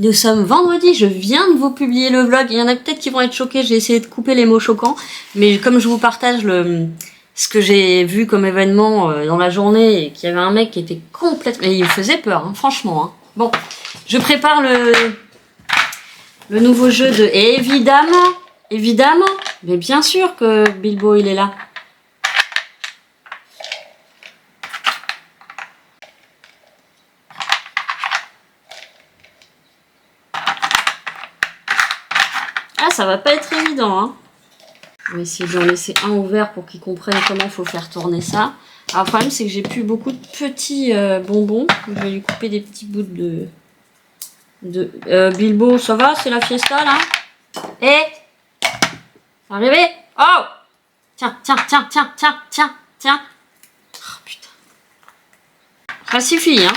Nous sommes vendredi, je viens de vous publier le vlog. Il y en a peut-être qui vont être choqués, j'ai essayé de couper les mots choquants. Mais comme je vous partage ce que j'ai vu comme événement dans la journée, et qu'il y avait un mec qui était complètement... Et il me faisait peur, hein, franchement. Hein. Bon, je prépare le nouveau jeu de... Et évidemment, mais bien sûr que Bilbo il est là. Ah, ça va pas être évident, hein. On va essayer d'en laisser un ouvert pour qu'ils comprennent comment il faut faire tourner ça. Alors, le problème, c'est que j'ai plus beaucoup de petits bonbons. Je vais lui couper des petits bouts Bilbo, ça va? C'est la fiesta, là? Eh! Arrivé? Oh! Tiens. Oh, putain. Ça suffit, hein.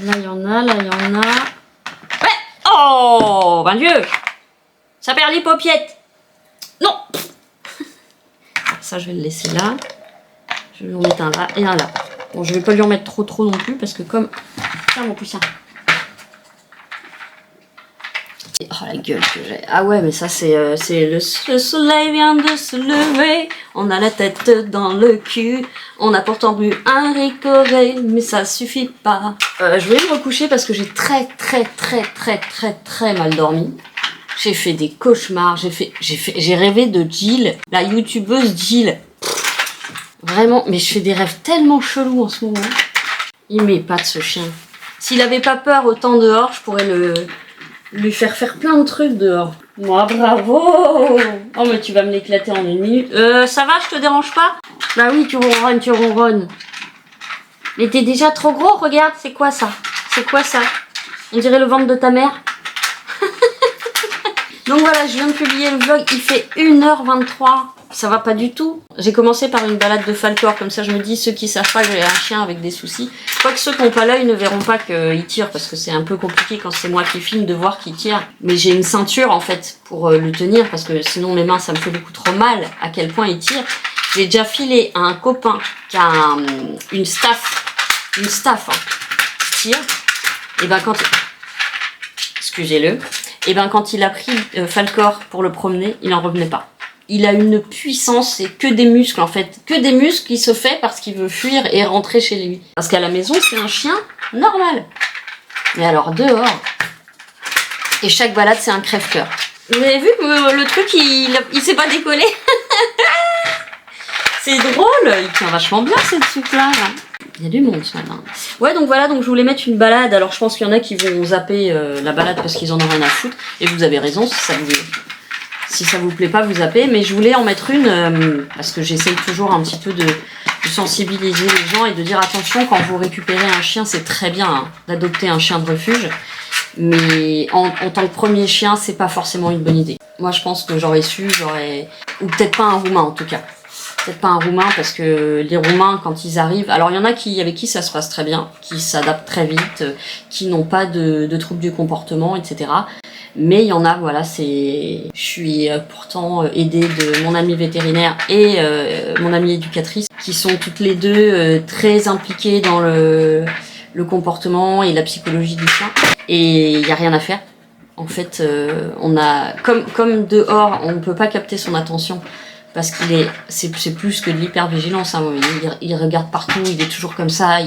Là, il y en a. Ouais! Oh! Ben Dieu! Ça perd les paupiettes! Non! Ça, je vais le laisser là. Je vais lui en mettre un là et un là. Bon, je vais pas lui en mettre trop non plus parce que comme... Tiens, mon poussin. Oh, la gueule que j'ai. Ah ouais, mais ça, c'est le soleil vient de se lever. On a la tête dans le cul. On a pourtant bu un ricoré, mais ça suffit pas. Je vais me recoucher parce que j'ai très mal dormi. J'ai fait des cauchemars. J'ai rêvé de Jill, la youtubeuse Jill. Vraiment, mais je fais des rêves tellement chelous en ce moment. Il m'épate ce chien. S'il avait pas peur autant dehors, je pourrais lui faire plein de trucs dehors. Moi, bravo! Oh, mais tu vas me l'éclater en une minute. Ça va, je te dérange pas? Bah oui, tu ronronnes. Mais t'es déjà trop gros, regarde, c'est quoi ça? On dirait le ventre de ta mère. Donc voilà, je viens de publier le vlog, il fait 1h23. Ça va pas du tout. J'ai commencé par une balade de Falcor, comme ça je me dis, ceux qui savent pas que j'ai un chien avec des soucis. Quoique ceux qui n'ont pas l'œil ne verront pas qu'il tire, parce que c'est un peu compliqué quand c'est moi qui filme de voir qu'il tire. Mais j'ai une ceinture en fait pour le tenir, parce que sinon mes mains ça me fait beaucoup trop mal à quel point il tire. J'ai déjà filé à un copain qui a une staff hein, qui tire. Et ben quand... Excusez-le. Et ben quand il a pris Falcor pour le promener, il en revenait pas. Il a une puissance et que des muscles en fait. Que des muscles qui se fait parce qu'il veut fuir et rentrer chez lui. Parce qu'à la maison, c'est un chien normal. Mais alors dehors... Et chaque balade, c'est un crève-cœur. Vous avez vu le truc, il s'est pas décollé. C'est drôle, il tient vachement bien cette soupe-là. Il y a du monde ce matin. Ouais, donc voilà, donc je voulais mettre une balade. Alors je pense qu'il y en a qui vont zapper la balade parce qu'ils en ont rien à foutre. Et vous avez raison, si ça vous plaît pas, vous zappez. Mais je voulais en mettre une parce que j'essaye toujours un petit peu de sensibiliser les gens et de dire attention, quand vous récupérez un chien, c'est très bien hein, d'adopter un chien de refuge. Mais en tant que premier chien, c'est pas forcément une bonne idée. Moi, je pense que j'aurais su, ou peut-être pas un roumain en tout cas. Peut-être pas un roumain parce que les roumains quand ils arrivent, alors il y en a avec qui ça se passe très bien, qui s'adaptent très vite, qui n'ont pas de troubles du comportement, etc. Mais il y en a, voilà, je suis pourtant aidée de mon amie vétérinaire et mon amie éducatrice qui sont toutes les deux très impliquées dans le comportement et la psychologie du chien. Et il n'y a rien à faire. En fait, on a comme dehors, on ne peut pas capter son attention. Parce c'est plus que de l'hypervigilance. Hein. Il regarde partout, il est toujours comme ça.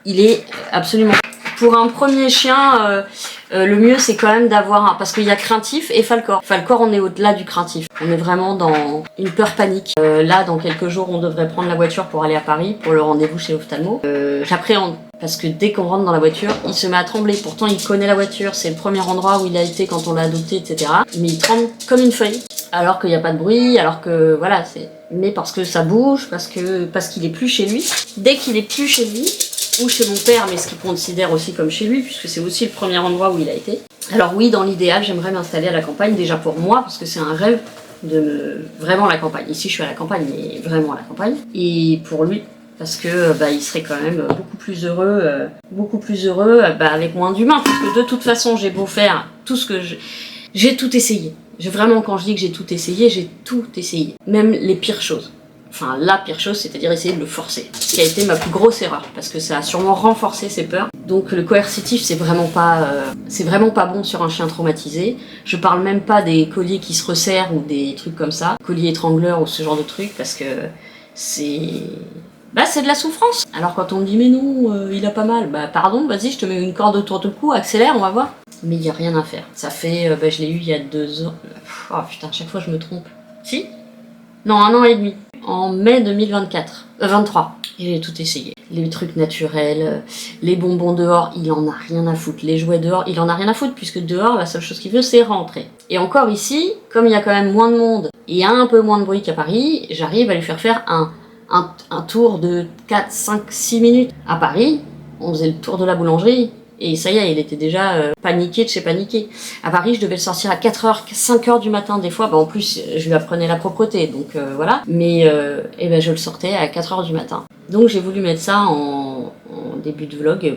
Il est absolument... Pour un premier chien, le mieux c'est quand même d'avoir parce qu'il y a craintif et Falcor. Falcor, on est au-delà du craintif. On est vraiment dans une peur panique. Là, dans quelques jours, on devrait prendre la voiture pour aller à Paris, pour le rendez-vous chez l'ophtalmo. J'appréhende. Parce que dès qu'on rentre dans la voiture, il se met à trembler. Pourtant, il connaît la voiture. C'est le premier endroit où il a été quand on l'a adopté, etc. Mais il tremble comme une feuille. Alors qu'il n'y a pas de bruit, alors que voilà, mais parce que ça bouge, parce qu'il est plus chez lui. Dès qu'il est plus chez lui, ou chez mon père, mais ce qu'il considère aussi comme chez lui, puisque c'est aussi le premier endroit où il a été. Alors oui, dans l'idéal, j'aimerais m'installer à la campagne, déjà pour moi, parce que c'est un rêve vraiment la campagne. Ici, je suis à la campagne, mais vraiment à la campagne. Et pour lui, parce que il serait quand même beaucoup plus heureux avec moins d'humains, parce que de toute façon, j'ai beau faire tout ce que j'ai tout essayé. Vraiment, quand je dis que j'ai tout essayé, même les pires choses. enfin la pire chose, c'est-à-dire essayer de le forcer. Ce qui a été ma plus grosse erreur, parce que ça a sûrement renforcé ses peurs. Donc le coercitif, c'est vraiment pas bon sur un chien traumatisé. Je parle même pas des colliers qui se resserrent ou des trucs comme ça, colliers étrangleurs ou ce genre de trucs, parce que c'est de la souffrance. Alors quand on me dit mais non, il a pas mal, bah pardon, vas-y, je te mets une corde autour du cou, accélère, on va voir. Mais il y a rien à faire. Ça fait, je l'ai eu il y a 2 ans. Oh putain, chaque fois je me trompe. Si ? Non, 1 an et demi. En mai 2024. 23. Et j'ai tout essayé. Les trucs naturels, les bonbons dehors, il en a rien à foutre. Les jouets dehors, il en a rien à foutre, puisque dehors, la seule chose qu'il veut, c'est rentrer. Et encore ici, comme il y a quand même moins de monde et un peu moins de bruit qu'à Paris, j'arrive à lui faire un tour de 4, 5, 6 minutes. À Paris, on faisait le tour de la boulangerie. Et ça y est, il était déjà paniqué de chez paniqué. À Paris, je devais le sortir à 4h, 5h du matin des fois. Bah, en plus, je lui apprenais la propreté, donc voilà. Mais je le sortais à 4h du matin. Donc j'ai voulu mettre ça en début de vlog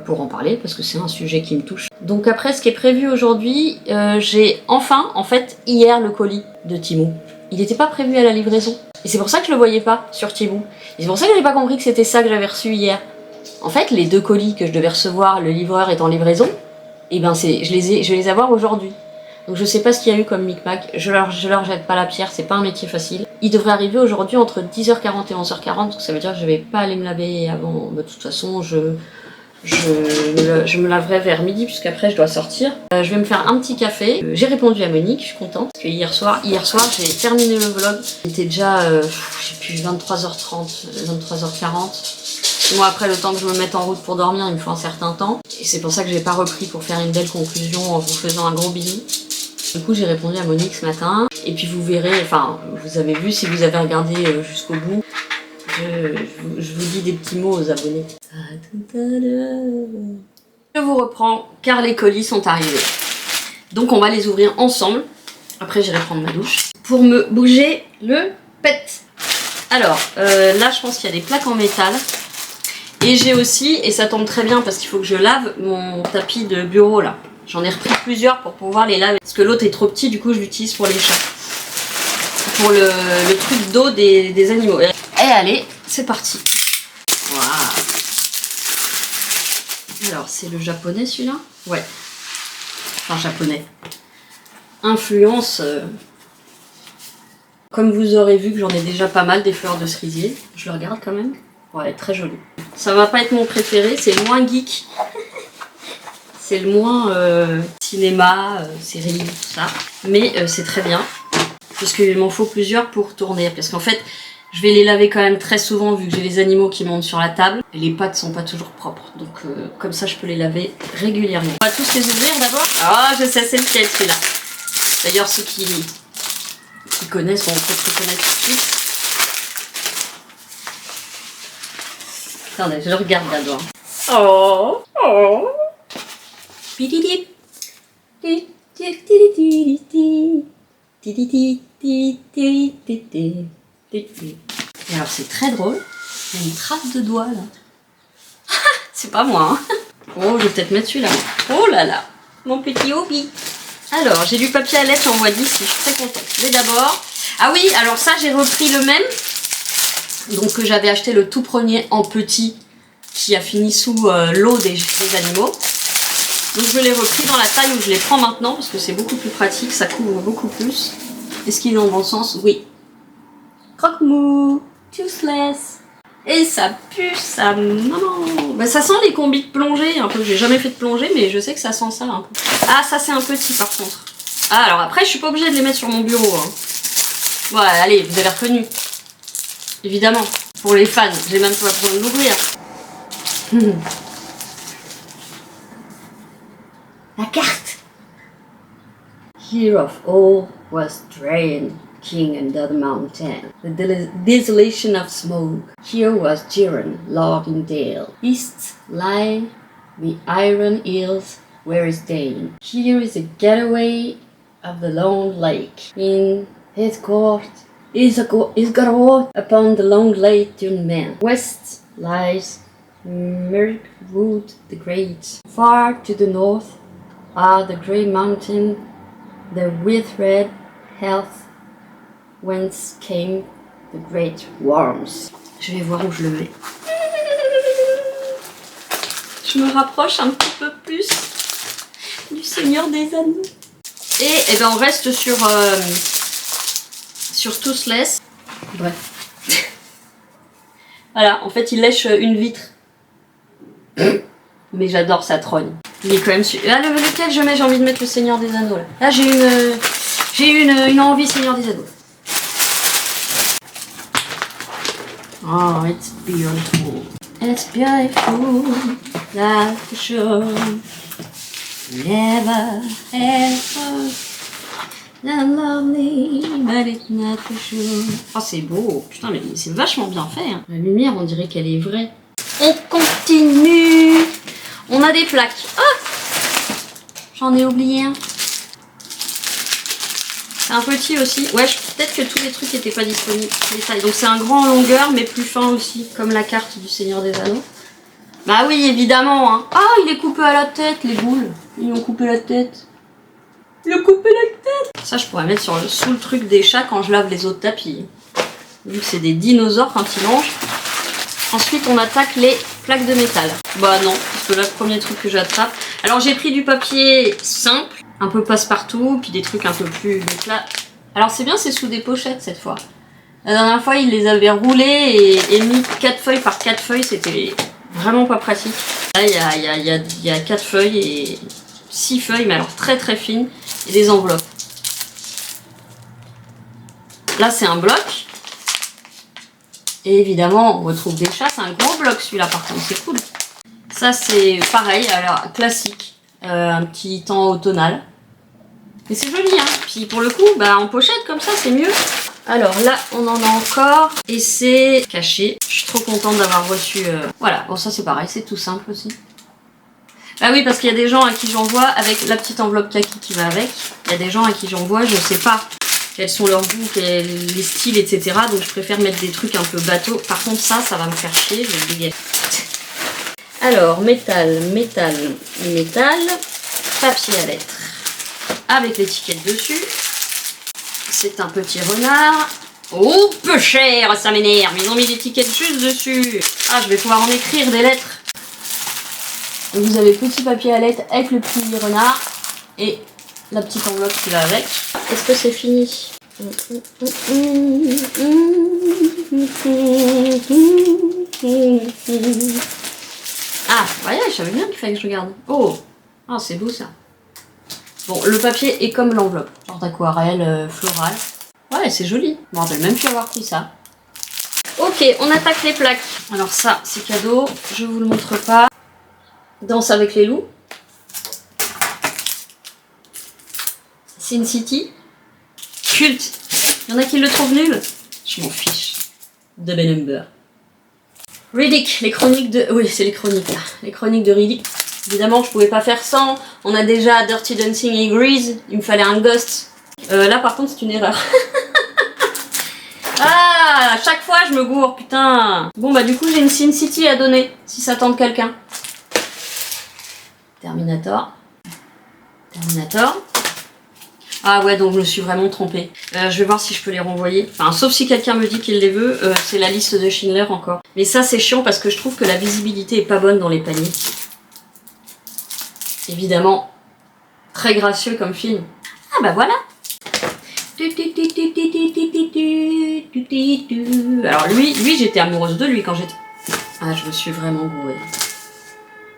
pour en parler, parce que c'est un sujet qui me touche. Donc après, ce qui est prévu aujourd'hui, j'ai enfin, en fait, hier, le colis de Temu. Il n'était pas prévu à la livraison. Et c'est pour ça que je le voyais pas sur Temu. Et c'est pour ça que j'ai pas compris que c'était ça que j'avais reçu hier. En fait, les 2 colis que je devais recevoir, le livreur est en livraison, et ben je vais les avoir aujourd'hui. Donc je sais pas ce qu'il y a eu comme micmac, je leur jette pas la pierre, c'est pas un métier facile. Il devrait arriver aujourd'hui entre 10h40 et 11h40, donc ça veut dire que je vais pas aller me laver avant. De toute façon, je me laverai vers midi, puisqu'après je dois sortir. Je vais me faire un petit café. J'ai répondu à Monique, je suis contente, parce que hier soir j'ai terminé le vlog. Il était déjà, je sais plus, 23h30, 23h40. Moi, après, le temps que je me mette en route pour dormir, il me faut un certain temps. Et c'est pour ça que j'ai pas repris pour faire une belle conclusion en vous faisant un gros bisou. Du coup, j'ai répondu à Monique ce matin. Et puis vous verrez, enfin, vous avez vu, si vous avez regardé jusqu'au bout, je vous dis des petits mots aux abonnés. Je vous reprends, car les colis sont arrivés. Donc on va les ouvrir ensemble. Après, j'irai prendre ma douche. Pour me bouger le pet. Alors, là, je pense qu'il y a des plaques en métal. Et j'ai aussi, et ça tombe très bien parce qu'il faut que je lave mon tapis de bureau là. J'en ai repris plusieurs pour pouvoir les laver. Parce que l'autre est trop petit, du coup je l'utilise pour les chats. Pour le truc d'eau des animaux. Et allez, c'est parti. Voilà. Alors c'est le japonais celui-là ? Ouais. Enfin japonais. Influence... Comme vous aurez vu que j'en ai déjà pas mal des fleurs de cerisier. Je le regarde quand même. Ouais, très joli. Ça va pas être mon préféré, c'est le moins geek. C'est le moins cinéma, série, tout ça. Mais c'est très bien. Puisqu'il m'en faut plusieurs pour tourner. Parce qu'en fait, je vais les laver quand même très souvent vu que j'ai les animaux qui montent sur la table. Et les pattes sont pas toujours propres. Donc comme ça, je peux les laver régulièrement. On va tous les ouvrir d'abord. Ah, je sais, c'est lequel celui-là. D'ailleurs, ceux qui connaissent vont peut-être reconnaître tout de suite. Attendez, je le regarde d'abord. Oh, oh. Pididip. Et alors c'est très drôle, il y a une trace de doigt là. C'est pas moi, hein. Oh, je vais peut-être mettre celui-là. Oh là là, mon petit hobby. Alors, j'ai du papier à lettres en mois 10, je suis très contente. Mais d'abord... Ah oui, alors ça, j'ai repris le même. Donc que j'avais acheté le tout premier en petit, qui a fini sous l'eau des animaux. Donc je l'ai repris dans la taille où je les prends maintenant, parce que c'est beaucoup plus pratique, ça couvre beaucoup plus. Est-ce qu'il est dans le bon sens? Oui. Croque-mou, toothless. Et ça pue, ça... Non. Bah, ça sent les combis de plongée, un peu. J'ai jamais fait de plongée, mais je sais que ça sent ça un peu. Ah, ça c'est un petit par contre. Ah, alors après, je suis pas obligée de les mettre sur mon bureau. Hein. Ouais, allez, vous avez reconnu. Évidemment, pour les fans, j'ai même pas besoin de l'ouvrir. La carte. Here of all was Draen, king under the mountain. The desolation of smoke. Here was Jiren, lord in Dale. East lie the iron hills where is Dane. Here is a getaway of the long lake. In his court is got upon the long lake Dune man. West lies Mirkwood the Great. Far to the north are the grey mountain, the withered heath whence came The Great Worms. Je vais voir où je le mets. Je me rapproche un petit peu plus du Seigneur des Anneaux. Et eh ben on reste sur Toothless. Bref. Voilà, en fait il lèche une vitre. Mais j'adore sa trogne. Il est quand même super. Ah, lequel je mets? J'ai envie de mettre le Seigneur des Anneaux là. Là j'ai une envie Seigneur des Anneaux. Oh, it's beautiful. It's beautiful. That's for sure. Never ever. Not lovely, but it's not for sure. Oh, c'est beau. Putain, mais c'est vachement bien fait. Hein. La lumière, on dirait qu'elle est vraie. On continue. On a des plaques. Oh, j'en ai oublié un. C'est un petit aussi. Ouais, peut-être que tous les trucs n'étaient pas disponibles. Les tailles. Donc c'est un grand en longueur, mais plus fin aussi, comme la carte du Seigneur des Anneaux. Bah oui, évidemment. Hein. Ah, il est coupé à la tête, les boules. Ils ont coupé la tête. Il a coupé la tête. Ça, je pourrais mettre sous le truc des chats quand je lave les autres tapis. Vu que c'est des dinosaures quand ils mangent. Ensuite, on attaque les plaques de métal. Bah non, parce que là, le premier truc que j'attrape. Alors, j'ai pris du papier simple, un peu passe-partout, puis des trucs un peu plus... Donc là... Alors, c'est bien, c'est sous des pochettes cette fois. La dernière fois, ils les avaient roulés et mis 4 feuilles par 4 feuilles. C'était vraiment pas pratique. Là, il y a 4 feuilles et 6 feuilles, mais alors très très fines, et des enveloppes. Là, c'est un bloc. Et évidemment, on retrouve des chats. C'est un gros bloc celui-là, par contre, c'est cool. Ça, c'est pareil, alors classique. Un petit temps automnal. Mais c'est joli, hein. Puis pour le coup, bah, en pochette comme ça, c'est mieux. Alors là, on en a encore. Et c'est caché. Je suis trop contente d'avoir reçu... Voilà, bon ça c'est pareil, c'est tout simple aussi. Ah oui, parce qu'il y a des gens à qui j'envoie avec la petite enveloppe kaki qui va avec. Il y a des gens à qui j'envoie, je sais pas quels sont leurs goûts, les styles, etc. Donc je préfère mettre des trucs un peu bateau. Par contre ça va me faire chier, je vais le dégager. Alors, métal, métal, métal, papier à lettres avec l'étiquette dessus. C'est un petit renard. Oh, peu cher, ça m'énerve. Ils ont mis l'étiquette juste dessus. Ah, je vais pouvoir en écrire des lettres. Donc vous avez petit papier à lettres avec le petit renard et la petite enveloppe qui va avec. Est-ce que c'est fini? Ah, voyez, je savais bien qu'il fallait que je regarde. Oh, ah, c'est beau ça. Bon, le papier est comme l'enveloppe, genre d'aquarelle florale. Ouais, c'est joli. Je me rappelle même plus avoir pris ça. Ok, on attaque les plaques. Alors ça, c'est cadeau. Je vous le montre pas. Danse avec les loups. Sin City. Culte. Il y en a qui le trouvent nul. Je m'en fiche. Double number. Riddick, les chroniques de... Oui, c'est les chroniques là. Les chroniques de Riddick. Évidemment, je pouvais pas faire sans. On a déjà Dirty Dancing et Grease. Il me fallait un Ghost. Là, par contre, c'est une erreur. Ah, à chaque fois, je me gourre, putain. Bon, bah du coup, j'ai une Sin City à donner, si ça tente quelqu'un. Terminator. Terminator. Ah ouais, donc je me suis vraiment trompée. Je vais voir si je peux les renvoyer. Enfin, sauf si quelqu'un me dit qu'il les veut, c'est la liste de Schindler encore. Mais ça, c'est chiant parce que je trouve que la visibilité est pas bonne dans les paniers. Évidemment, très gracieux comme film. Ah bah voilà. Alors lui j'étais amoureuse de lui quand j'étais... Ah, je me suis vraiment gourée.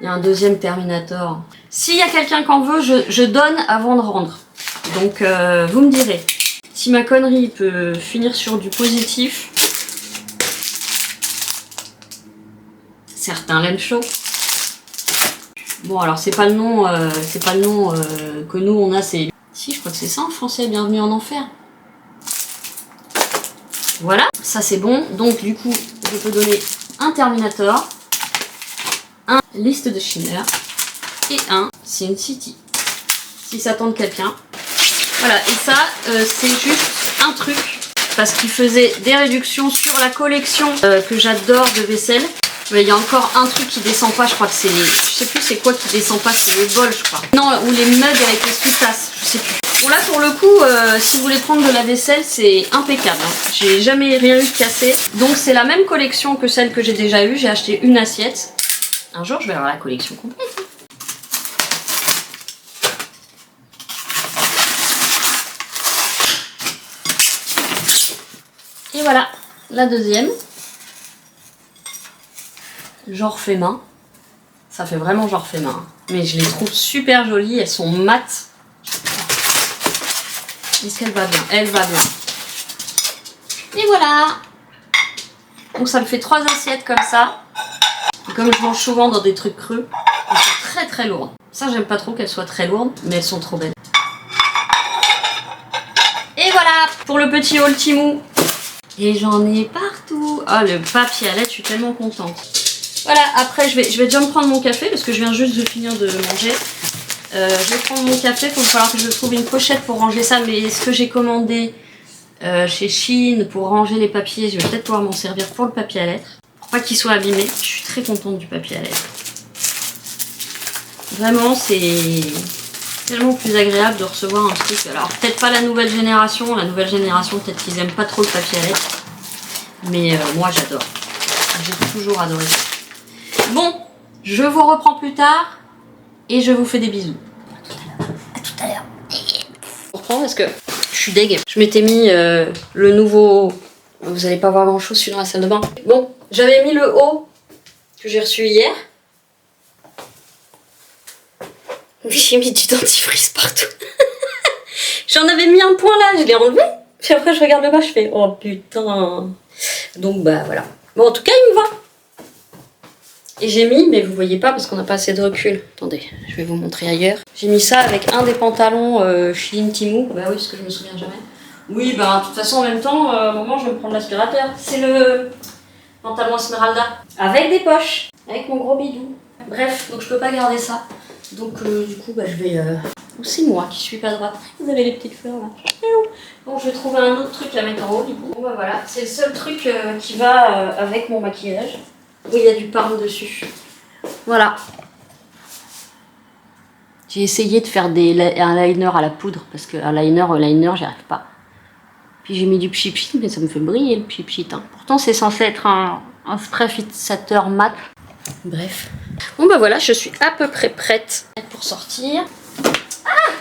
Il y a un deuxième Terminator. S'il y a quelqu'un qu'en veut, je donne avant de rendre. Donc vous me direz. Si ma connerie peut finir sur du positif. Certains l'aiment chaud. Bon alors c'est pas le nom, que nous on a, c'est... Si, je crois que c'est ça en français, Bienvenue en Enfer. Voilà, ça c'est bon. Donc du coup, je peux donner un Terminator, un Liste de Schindler et un Sin City. Si ça tente quelqu'un. Voilà, et ça, c'est juste un truc. Parce qu'il faisait des réductions sur la collection que j'adore de vaisselle. Mais il y a encore un truc qui descend pas, je crois que c'est... Je sais plus c'est quoi qui descend pas, c'est les bols, je crois. Non, ou les mugs avec les sous-tasses, je sais plus. Bon là pour le coup, si vous voulez prendre de la vaisselle, c'est impeccable. Hein. J'ai jamais rien eu de cassé. Donc c'est la même collection que celle que j'ai déjà eue. J'ai acheté une assiette. Un jour je vais avoir la collection complète. Et voilà, la deuxième. Genre fait main. Ça fait vraiment genre fait main. Mais je les trouve super jolies, elles sont mates. Est-ce qu'elle va bien? Elle va bien. Et voilà. Donc ça me fait 3 assiettes comme ça. Et comme je mange souvent dans des trucs creux, elles sont très très lourdes. Ça j'aime pas trop qu'elles soient très lourdes, mais elles sont trop belles. Et voilà pour le petit haul Temu. Et j'en ai partout. Oh le papier à lettres, je suis tellement contente. Voilà, après je vais déjà me prendre mon café parce que je viens juste de finir de manger. Je vais prendre mon café, il va falloir que je trouve une pochette pour ranger ça, mais ce que j'ai commandé chez Shein pour ranger les papiers, je vais peut-être pouvoir m'en servir pour le papier à lettres. Pour pas qu'il soit abîmé, je suis très contente du papier à lettres. Vraiment, c'est tellement plus agréable de recevoir un truc. Alors peut-être pas la nouvelle génération peut-être qu'ils aiment pas trop le papier à lettres. Mais moi j'adore. J'ai toujours adoré ça. Bon, je vous reprends plus tard et je vous fais des bisous. À tout à l'heure. Je reprends parce que je suis deg. Je m'étais mis le nouveau... Vous allez pas voir grand chose, je suis dans la salle de bain. Bon, j'avais mis le haut que j'ai reçu hier. J'ai mis du dentifrice partout. J'en avais mis un point là, je l'ai enlevé. Puis après je regarde le bas, je fais oh putain. Donc bah voilà. Bon en tout cas il me va. Et j'ai mis, mais vous voyez pas parce qu'on n'a pas assez de recul. Attendez, je vais vous montrer ailleurs. J'ai mis ça avec un des pantalons Shein Temu. Bah oui, parce que je me souviens jamais. Oui, bah de toute façon en même temps, à un moment je vais me prendre l'aspirateur. C'est le pantalon Esmeralda. Avec des poches. Avec mon gros bidou. Bref, donc je peux pas garder ça. Donc du coup, bah je vais... C'est moi qui suis pas droite. Vous avez les petites fleurs là. Bon, je vais trouver un autre truc à mettre en haut du coup. Bon bah voilà, c'est le seul truc qui va avec mon maquillage. Où il y a du parfum dessus. Voilà. J'ai essayé de faire un liner à la poudre parce que un liner, j'y arrive pas. Puis j'ai mis du pchit-pchit, mais ça me fait briller le pchit-pchit. Hein. Pourtant, c'est censé être un spray fixateur mat. Bref. Bon bah voilà, je suis à peu près prête pour sortir. Ah!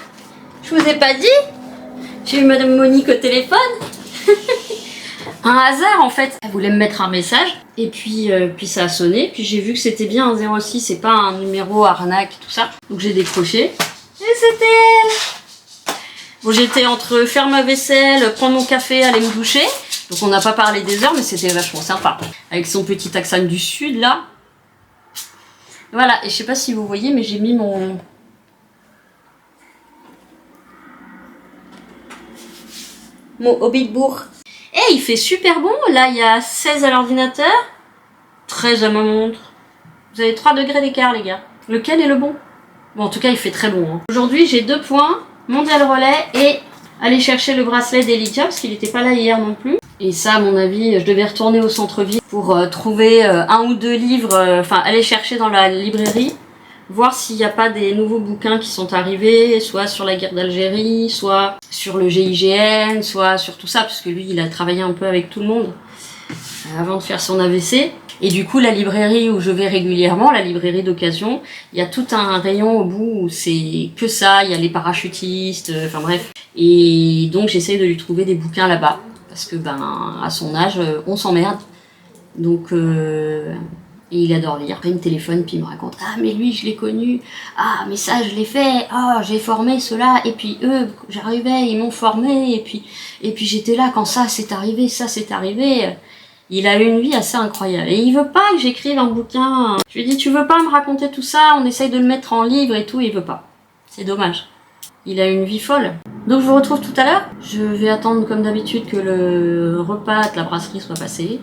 Je vous ai pas dit? J'ai eu Madame Monique au téléphone. Un hasard en fait, elle voulait me mettre un message et puis ça a sonné, puis j'ai vu que c'était bien un 06 et pas un numéro arnaque tout ça, donc j'ai décroché et c'était elle. Bon j'étais entre faire ma vaisselle, prendre mon café, aller me doucher, donc on n'a pas parlé des heures mais c'était vachement sympa, avec son petit accent du sud là. Voilà, et je sais pas si vous voyez mais j'ai mis mon Hobbitbourg. Eh, il fait super bon. Là, il y a 16 à l'ordinateur, 13 à ma montre. Vous avez 3 degrés d'écart, les gars. Lequel est le bon? Bon, en tout cas, il fait très bon. Hein. Aujourd'hui, j'ai 2 points. Mondial relais et aller chercher le bracelet d'Elydia, parce qu'il n'était pas là hier non plus. Et ça, à mon avis, je devais retourner au centre-ville pour trouver 1 ou 2 livres, enfin, aller chercher dans la librairie, voir s'il n'y a pas des nouveaux bouquins qui sont arrivés, soit sur la guerre d'Algérie, soit sur le GIGN, soit sur tout ça, parce que lui, il a travaillé un peu avec tout le monde avant de faire son AVC. Et du coup, la librairie où je vais régulièrement, la librairie d'occasion, il y a tout un rayon au bout où c'est que ça, il y a les parachutistes, enfin bref. Et donc, j'essaye de lui trouver des bouquins là-bas, parce que, ben, à son âge, on s'emmerde. Donc... Et il adore lire. Après, il me téléphone, puis il me raconte « Ah, mais lui, je l'ai connu. Ah, mais ça, je l'ai fait. Ah, j'ai formé ceux-là. Et puis eux, j'arrivais, ils m'ont formé. Et puis j'étais là quand ça s'est arrivé, ça s'est arrivé. » Il a eu une vie assez incroyable. Et il veut pas que j'écrive un bouquin. Je lui dis « Tu veux pas me raconter tout ça? On essaye de le mettre en livre et tout. » Il veut pas. C'est dommage. Il a une vie folle. Donc, je vous retrouve tout à l'heure. Je vais attendre, comme d'habitude, que le repas de la brasserie soit passé.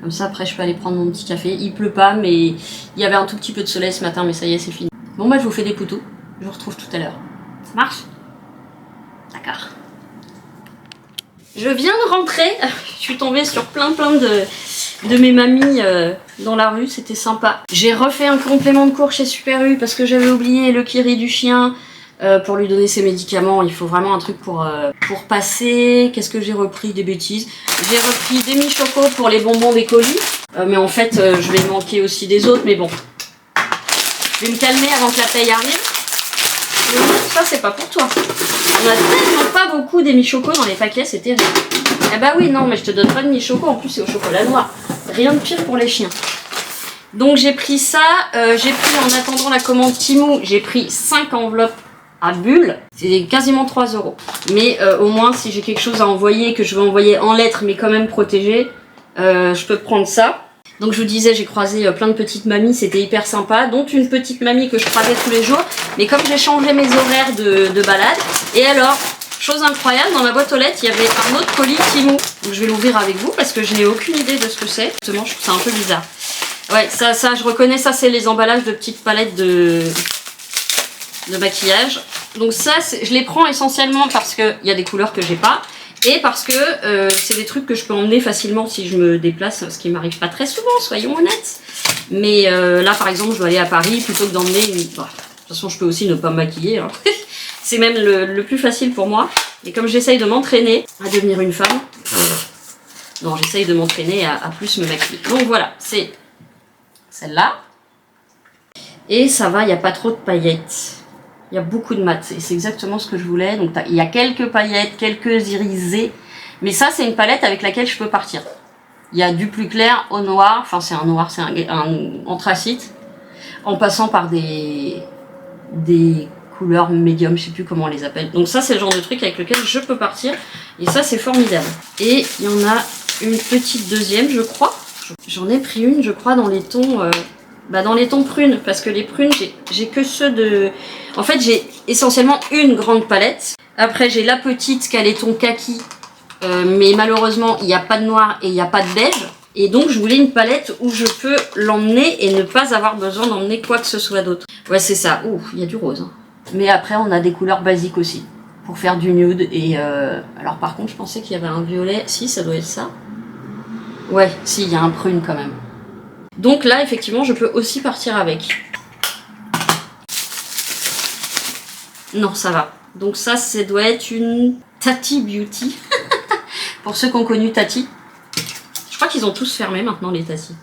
Comme ça, après, je peux aller prendre mon petit café. Il pleut pas, mais il y avait un tout petit peu de soleil ce matin, mais ça y est, c'est fini. Bon, bah, je vous fais des poutous. Je vous retrouve tout à l'heure. Ça marche? D'accord. Je viens de rentrer. Je suis tombée sur plein de mes mamies dans la rue. C'était sympa. J'ai refait un complément de cours chez Super U parce que j'avais oublié le kiri du chien. pour lui donner ses médicaments. Il faut vraiment un truc pour passer. Qu'est-ce que j'ai repris? Des bêtises. J'ai repris des mi-chocos pour les bonbons des colis. Mais en fait, je vais manquer aussi des autres. Mais bon, je vais me calmer avant que la paye arrive. Mais non, ça, c'est pas pour toi. On a tellement pas beaucoup des mi-chocos dans les paquets, c'est terrible. Eh bah oui, non, mais je te donne pas de mi-choco. En plus, c'est au chocolat noir. Rien de pire pour les chiens. Donc j'ai pris ça, j'ai pris en attendant la commande Temu, j'ai pris 5 enveloppes à bulles, c'est quasiment 3 €. Mais au moins si j'ai quelque chose à envoyer, que je veux envoyer en lettres mais quand même protégé, je peux prendre ça. Donc je vous disais, j'ai croisé plein de petites mamies, c'était hyper sympa, dont une petite mamie que je croisais tous les jours. Mais comme j'ai changé mes horaires de balade, et alors, chose incroyable, dans ma boîte aux lettres, il y avait un autre colis Temu. Donc je vais l'ouvrir avec vous parce que je n'ai aucune idée de ce que c'est. Justement, je trouve ça un peu bizarre. Ouais, ça je reconnais, ça c'est les emballages de petites palettes de maquillage. Donc ça, je les prends essentiellement parce qu'il y a des couleurs que j'ai pas. Et parce que c'est des trucs que je peux emmener facilement si je me déplace, ce qui m'arrive pas très souvent, soyons honnêtes. Mais là par exemple, je dois aller à Paris, plutôt que d'emmener une... Bah, de toute façon, je peux aussi ne pas me maquiller. Hein. C'est même le plus facile pour moi. Et comme j'essaye de m'entraîner à devenir une femme, non, j'essaye de m'entraîner à plus me maquiller. Donc voilà, c'est celle-là. Et ça va, il n'y a pas trop de paillettes. Il y a beaucoup de mat. C'est exactement ce que je voulais. Donc il y a quelques paillettes, quelques irisés. Mais ça, c'est une palette avec laquelle je peux partir. Il y a du plus clair au noir. Enfin, c'est un noir, c'est un anthracite. En passant par des couleurs médium, je sais plus comment on les appelle. Donc ça, c'est le genre de truc avec lequel je peux partir. Et ça, c'est formidable. Et il y en a une petite deuxième, je crois. J'en ai pris une, je crois, dans les tons... dans les tons prunes, parce que les prunes, j'ai que ceux de... En fait, j'ai essentiellement une grande palette. Après, j'ai la petite qui a les tons kaki, mais malheureusement, il n'y a pas de noir et il n'y a pas de beige. Et donc, je voulais une palette où je peux l'emmener et ne pas avoir besoin d'emmener quoi que ce soit d'autre. Ouais, c'est ça. Ouh, il y a du rose. Hein. Mais après, on a des couleurs basiques aussi, pour faire du nude. Et alors, par contre, je pensais qu'il y avait un violet. Si, ça doit être ça. Ouais, si, il y a un prune quand même. Donc là, effectivement, je peux aussi partir avec. Non, ça va. Donc ça doit être une Tati Beauty. Pour ceux qui ont connu Tati. Je crois qu'ils ont tous fermé maintenant, les Tati.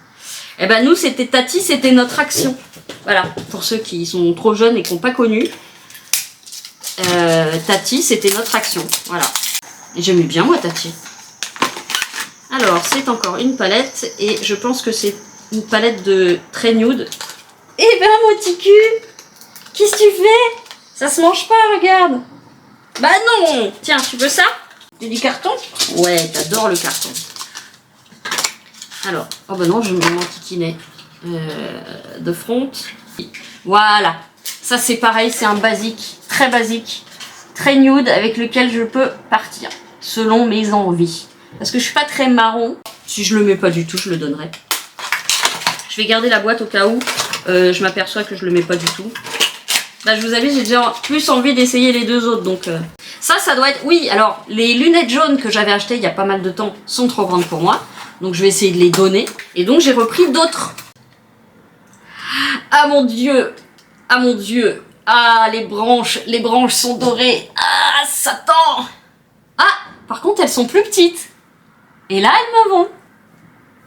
Eh ben nous, c'était Tati, c'était notre action. Voilà, pour ceux qui sont trop jeunes et qui n'ont pas connu. Tati, c'était notre action. Voilà. Et j'aimais bien, moi, Tati. Alors, c'est encore une palette. Et je pense que c'est une palette de très nude. Eh ben, mon petit cul, qu'est-ce que tu fais? Ça se mange pas, regarde. Bah non. Tiens, tu veux ça? Tu du carton? Ouais, t'adores le carton. Alors, oh bah non, je me m'enquiquinais. De front. Voilà. Ça, c'est pareil, c'est un basique, très nude, avec lequel je peux partir, selon mes envies. Parce que je suis pas très marron. Si je le mets pas du tout, je le donnerai. Je vais garder la boîte au cas où je m'aperçois que je le mets pas du tout. Bah, je vous avais, j'ai déjà plus envie d'essayer les deux autres. Donc ça doit être... Oui, alors, les lunettes jaunes que j'avais achetées il y a pas mal de temps sont trop grandes pour moi. Donc je vais essayer de les donner. Et donc j'ai repris d'autres. Ah mon Dieu! Ah mon Dieu! Ah, les branches sont dorées. Ah, Satan! Ah, par contre, elles sont plus petites. Et là, elles me vont.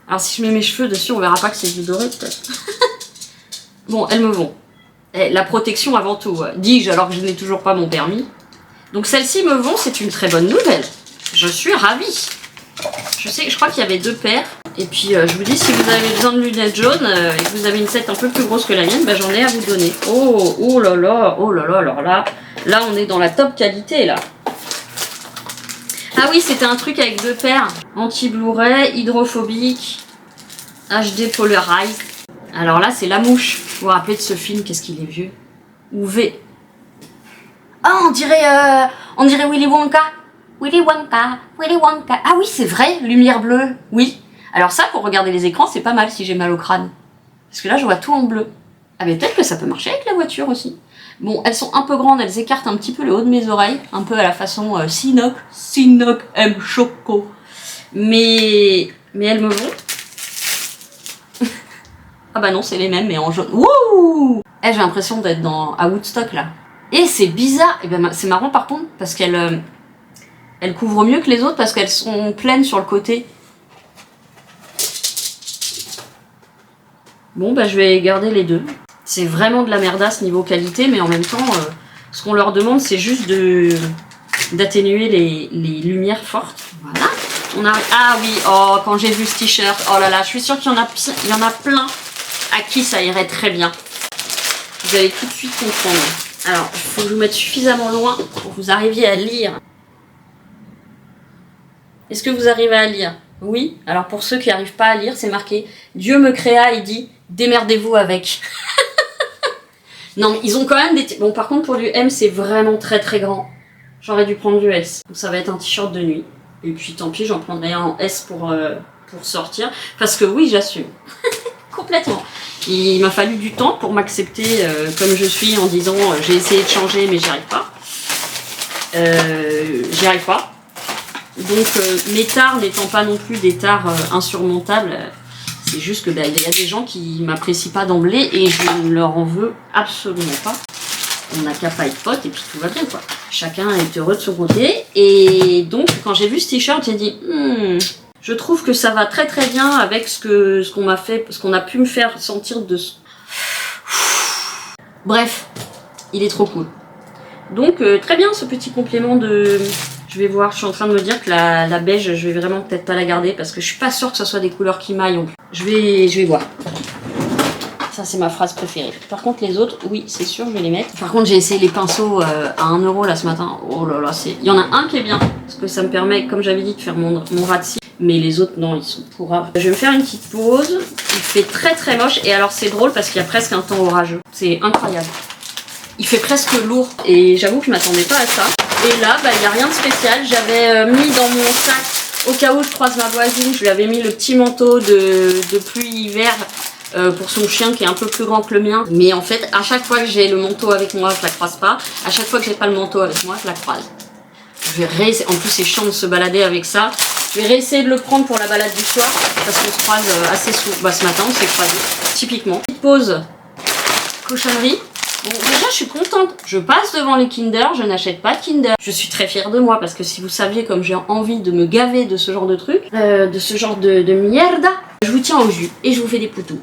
Alors si je mets mes cheveux dessus, on verra pas que c'est du doré peut-être. Bon, elles me vont. La protection avant tout, dis-je alors que je n'ai toujours pas mon permis. Donc celles-ci me vont, c'est une très bonne nouvelle. Je suis ravie. Je crois qu'il y avait 2 paires. Et puis je vous dis, si vous avez besoin de lunettes jaunes et que vous avez une set un peu plus grosse que la mienne, bah, j'en ai à vous donner. Oh là là, alors là on est dans la top qualité là. Ah oui, c'était un truc avec 2 paires. Anti-Blu-ray, hydrophobique, HD Polarized. Alors là, c'est La Mouche. Vous vous rappelez de ce film, qu'est-ce qu'il est vieux? Ou V. Ah, on dirait Willy Wonka. Willy Wonka, Willy Wonka. Ah oui, c'est vrai, lumière bleue. Oui. Alors ça, pour regarder les écrans, c'est pas mal si j'ai mal au crâne. Parce que là, je vois tout en bleu. Ah mais peut-être que ça peut marcher avec la voiture aussi. Bon, elles sont un peu grandes, elles écartent un petit peu le haut de mes oreilles. Un peu à la façon Sinoc M Choco. Mais elles me vont. Ah bah non, c'est les mêmes, mais en jaune. Wouh! J'ai l'impression d'être à Woodstock, là. Et c'est bizarre, et ben c'est marrant par contre, parce qu'elle elle couvre mieux que les autres, parce qu'elles sont pleines sur le côté. Bon, bah je vais garder les deux. C'est vraiment de la merdasse niveau qualité, mais en même temps, ce qu'on leur demande, c'est juste d'atténuer les lumières fortes. Voilà. On a... Ah oui, oh, quand j'ai vu ce t-shirt, oh là là, je suis sûre qu'il y en a plein à qui ça irait très bien. Vous allez tout de suite comprendre. Alors, il faut que je vous mette suffisamment loin pour que vous arriviez à lire. Est-ce que vous arrivez à lire? Oui. Alors, pour ceux qui n'arrivent pas à lire, c'est marqué « Dieu me créa, il dit, démerdez-vous avec ». Non, mais ils ont quand même des... Bon, par contre, pour du M, c'est vraiment très très grand. J'aurais dû prendre du S. Donc, ça va être un t-shirt de nuit. Et puis, tant pis, j'en prendrai un en S pour sortir. Parce que oui, j'assume. Complètement. Il m'a fallu du temps pour m'accepter comme je suis en disant j'ai essayé de changer, mais j'y arrive pas. J'y arrive pas. Donc, mes tares n'étant pas non plus des tares insurmontables... C'est juste que bah, y a des gens qui m'apprécient pas d'emblée et je ne leur en veux absolument pas. On n'a qu'à pas être potes et puis tout va bien quoi. Chacun est heureux de son côté. Et donc quand j'ai vu ce t-shirt, j'ai dit je trouve que ça va très très bien avec ce qu'on m'a fait, ce qu'on a pu me faire sentir de ce... Bref, il est trop cool. Donc très bien ce petit complément de... Je vais voir, je suis en train de me dire que la beige, je vais vraiment peut-être pas la garder parce que je suis pas sûre que ce soit des couleurs qui m'aillent en plus. Je vais voir. Ça, c'est ma phrase préférée. Par contre, les autres, oui, c'est sûr, je vais les mettre. Par contre, j'ai essayé les pinceaux à 1 € là ce matin. Oh là là, c'est... Il y en a un qui est bien parce que ça me permet, comme j'avais dit, de faire mon ras de cils. Mais les autres, non, ils sont pourrables. Je vais me faire une petite pause. Il fait très très moche. Et alors, c'est drôle parce qu'il y a presque un temps orageux. C'est incroyable. Il fait presque lourd. Et j'avoue que je m'attendais pas à ça. Et là, bah, il n'y a rien de spécial. J'avais mis dans mon sac, au cas où je croise ma voisine, je lui avais mis le petit manteau de pluie-hiver pour son chien qui est un peu plus grand que le mien. Mais en fait, à chaque fois que j'ai le manteau avec moi, je la croise pas. À chaque fois que j'ai pas le manteau avec moi, je la croise. Je vais réessayer. En plus, c'est chiant de se balader avec ça. Je vais réessayer de le prendre pour la balade du soir parce qu'on se croise assez souvent. Bah, ce matin, on s'est croisés. Typiquement. Petite pause cochonnerie. Bon, déjà, je suis contente. Je passe devant les Kinder, je n'achète pas de Kinder. Je suis très fière de moi parce que si vous saviez comme j'ai envie de me gaver de ce genre de truc, de ce genre de mierda, je vous tiens au jus et je vous fais des poutous.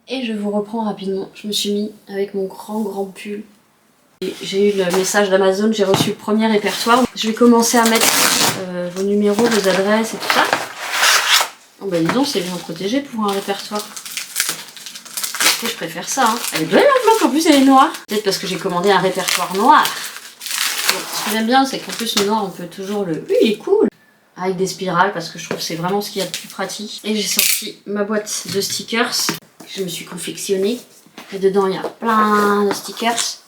Et je vous reprends rapidement. Je me suis mis avec mon grand pull. J'ai eu le message d'Amazon, j'ai reçu le premier répertoire. Je vais commencer à mettre vos numéros, vos adresses et tout ça. Oh bah dis donc, c'est bien protégé pour un répertoire. Je préfère ça, hein. Elle est belle l'enveloppe, en plus elle est noire. Peut-être parce que j'ai commandé un répertoire noir. Bon, ce que j'aime bien, c'est qu'en plus le noir, on peut toujours le... Oui, il est cool. Avec des spirales, parce que je trouve que c'est vraiment ce qu'il y a de plus pratique. Et j'ai sorti ma boîte de stickers. Je me suis confectionnée. Et dedans, il y a plein de stickers.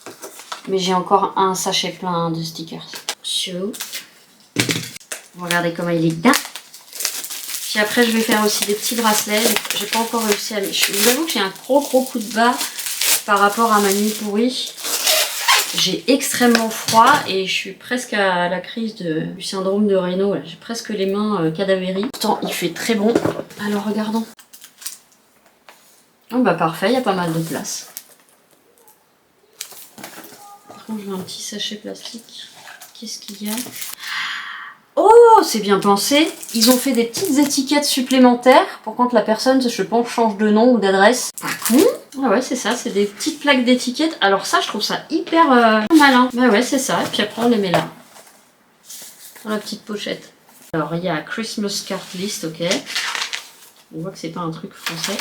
Mais j'ai encore un sachet plein de stickers. Chou. Regardez comment il est bien. Puis après, je vais faire aussi des petits bracelets. J'ai pas encore réussi à... Je vous avoue que j'ai un gros coup de bas par rapport à ma nuit pourrie. J'ai extrêmement froid et je suis presque à la crise du syndrome de Raynaud. J'ai presque les mains cadavériques. Pourtant, il fait très bon. Alors, regardons. Oh bah parfait, il y a pas mal de place. Par contre, je veux un petit sachet plastique. Qu'est-ce qu'il y a ? Oh, c'est bien pensé. Ils ont fait des petites étiquettes supplémentaires pour quand la personne, je pense, change de nom ou d'adresse. Pas con. Ah ouais, c'est ça, c'est des petites plaques d'étiquettes. Alors ça, je trouve ça hyper malin. Bah ouais, c'est ça. Et puis après, on les met là. Dans la petite pochette. Alors, il y a Christmas Card List, ok. On voit que c'est pas un truc français.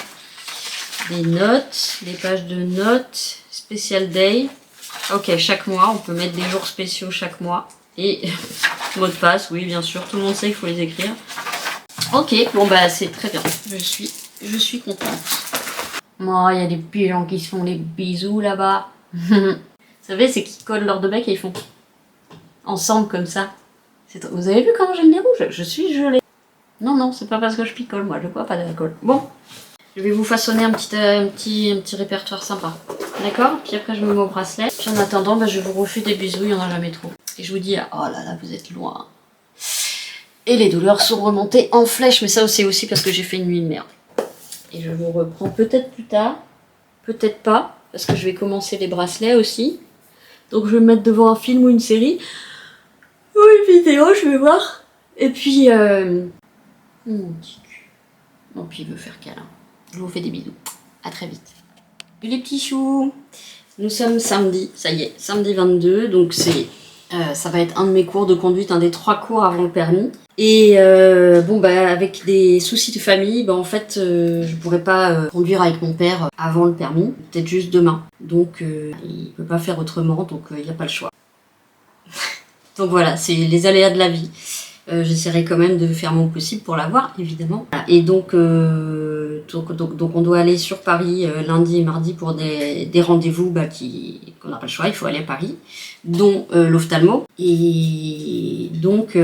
Des notes, des pages de notes. Special Day. Ok, chaque mois, on peut mettre des jours spéciaux chaque mois. Et mot de passe, oui, bien sûr, tout le monde sait qu'il faut les écrire. Ok, bon bah c'est très bien, je suis contente. Oh, il y a des petits gens qui se font des bisous là-bas. Vous savez, c'est qu'ils collent leurs deux becs et ils font ensemble comme ça. Vous avez vu comment j'ai le nez rouge? Je suis gelée. Non, c'est pas parce que je picole, moi, je bois pas d'alcool. Bon, je vais vous façonner un petit répertoire sympa. D'accord? Puis après, je me mets au bracelet. Puis en attendant, bah, je vous refais des bisous, il n'y en a jamais trop. Et je vous dis, oh là là, vous êtes loin. Et les douleurs sont remontées en flèche, mais ça c'est aussi parce que j'ai fait une nuit de merde. Et je vous reprends peut-être plus tard, peut-être pas, parce que je vais commencer les bracelets aussi. Donc je vais me mettre devant un film ou une série. Ou une vidéo, je vais voir. Et puis... mon petit cul. Bon, puis il veut faire câlin. Je vous fais des bisous. À très vite. Les petits choux. Nous sommes samedi, ça y est, samedi 22, donc ça va être un de mes cours de conduite, un des 3 cours avant le permis. Et bon bah avec des soucis de famille, bah en fait je pourrais pas conduire avec mon père avant le permis, peut-être juste demain. Donc il peut pas faire autrement, donc il n'y a pas le choix. Donc voilà, c'est les aléas de la vie. J'essaierai quand même de faire mon possible pour l'avoir, évidemment. Et donc on doit aller sur Paris lundi et mardi pour des rendez-vous qu'on n'a pas le choix, il faut aller à Paris, dont l'ophtalmo. Et donc,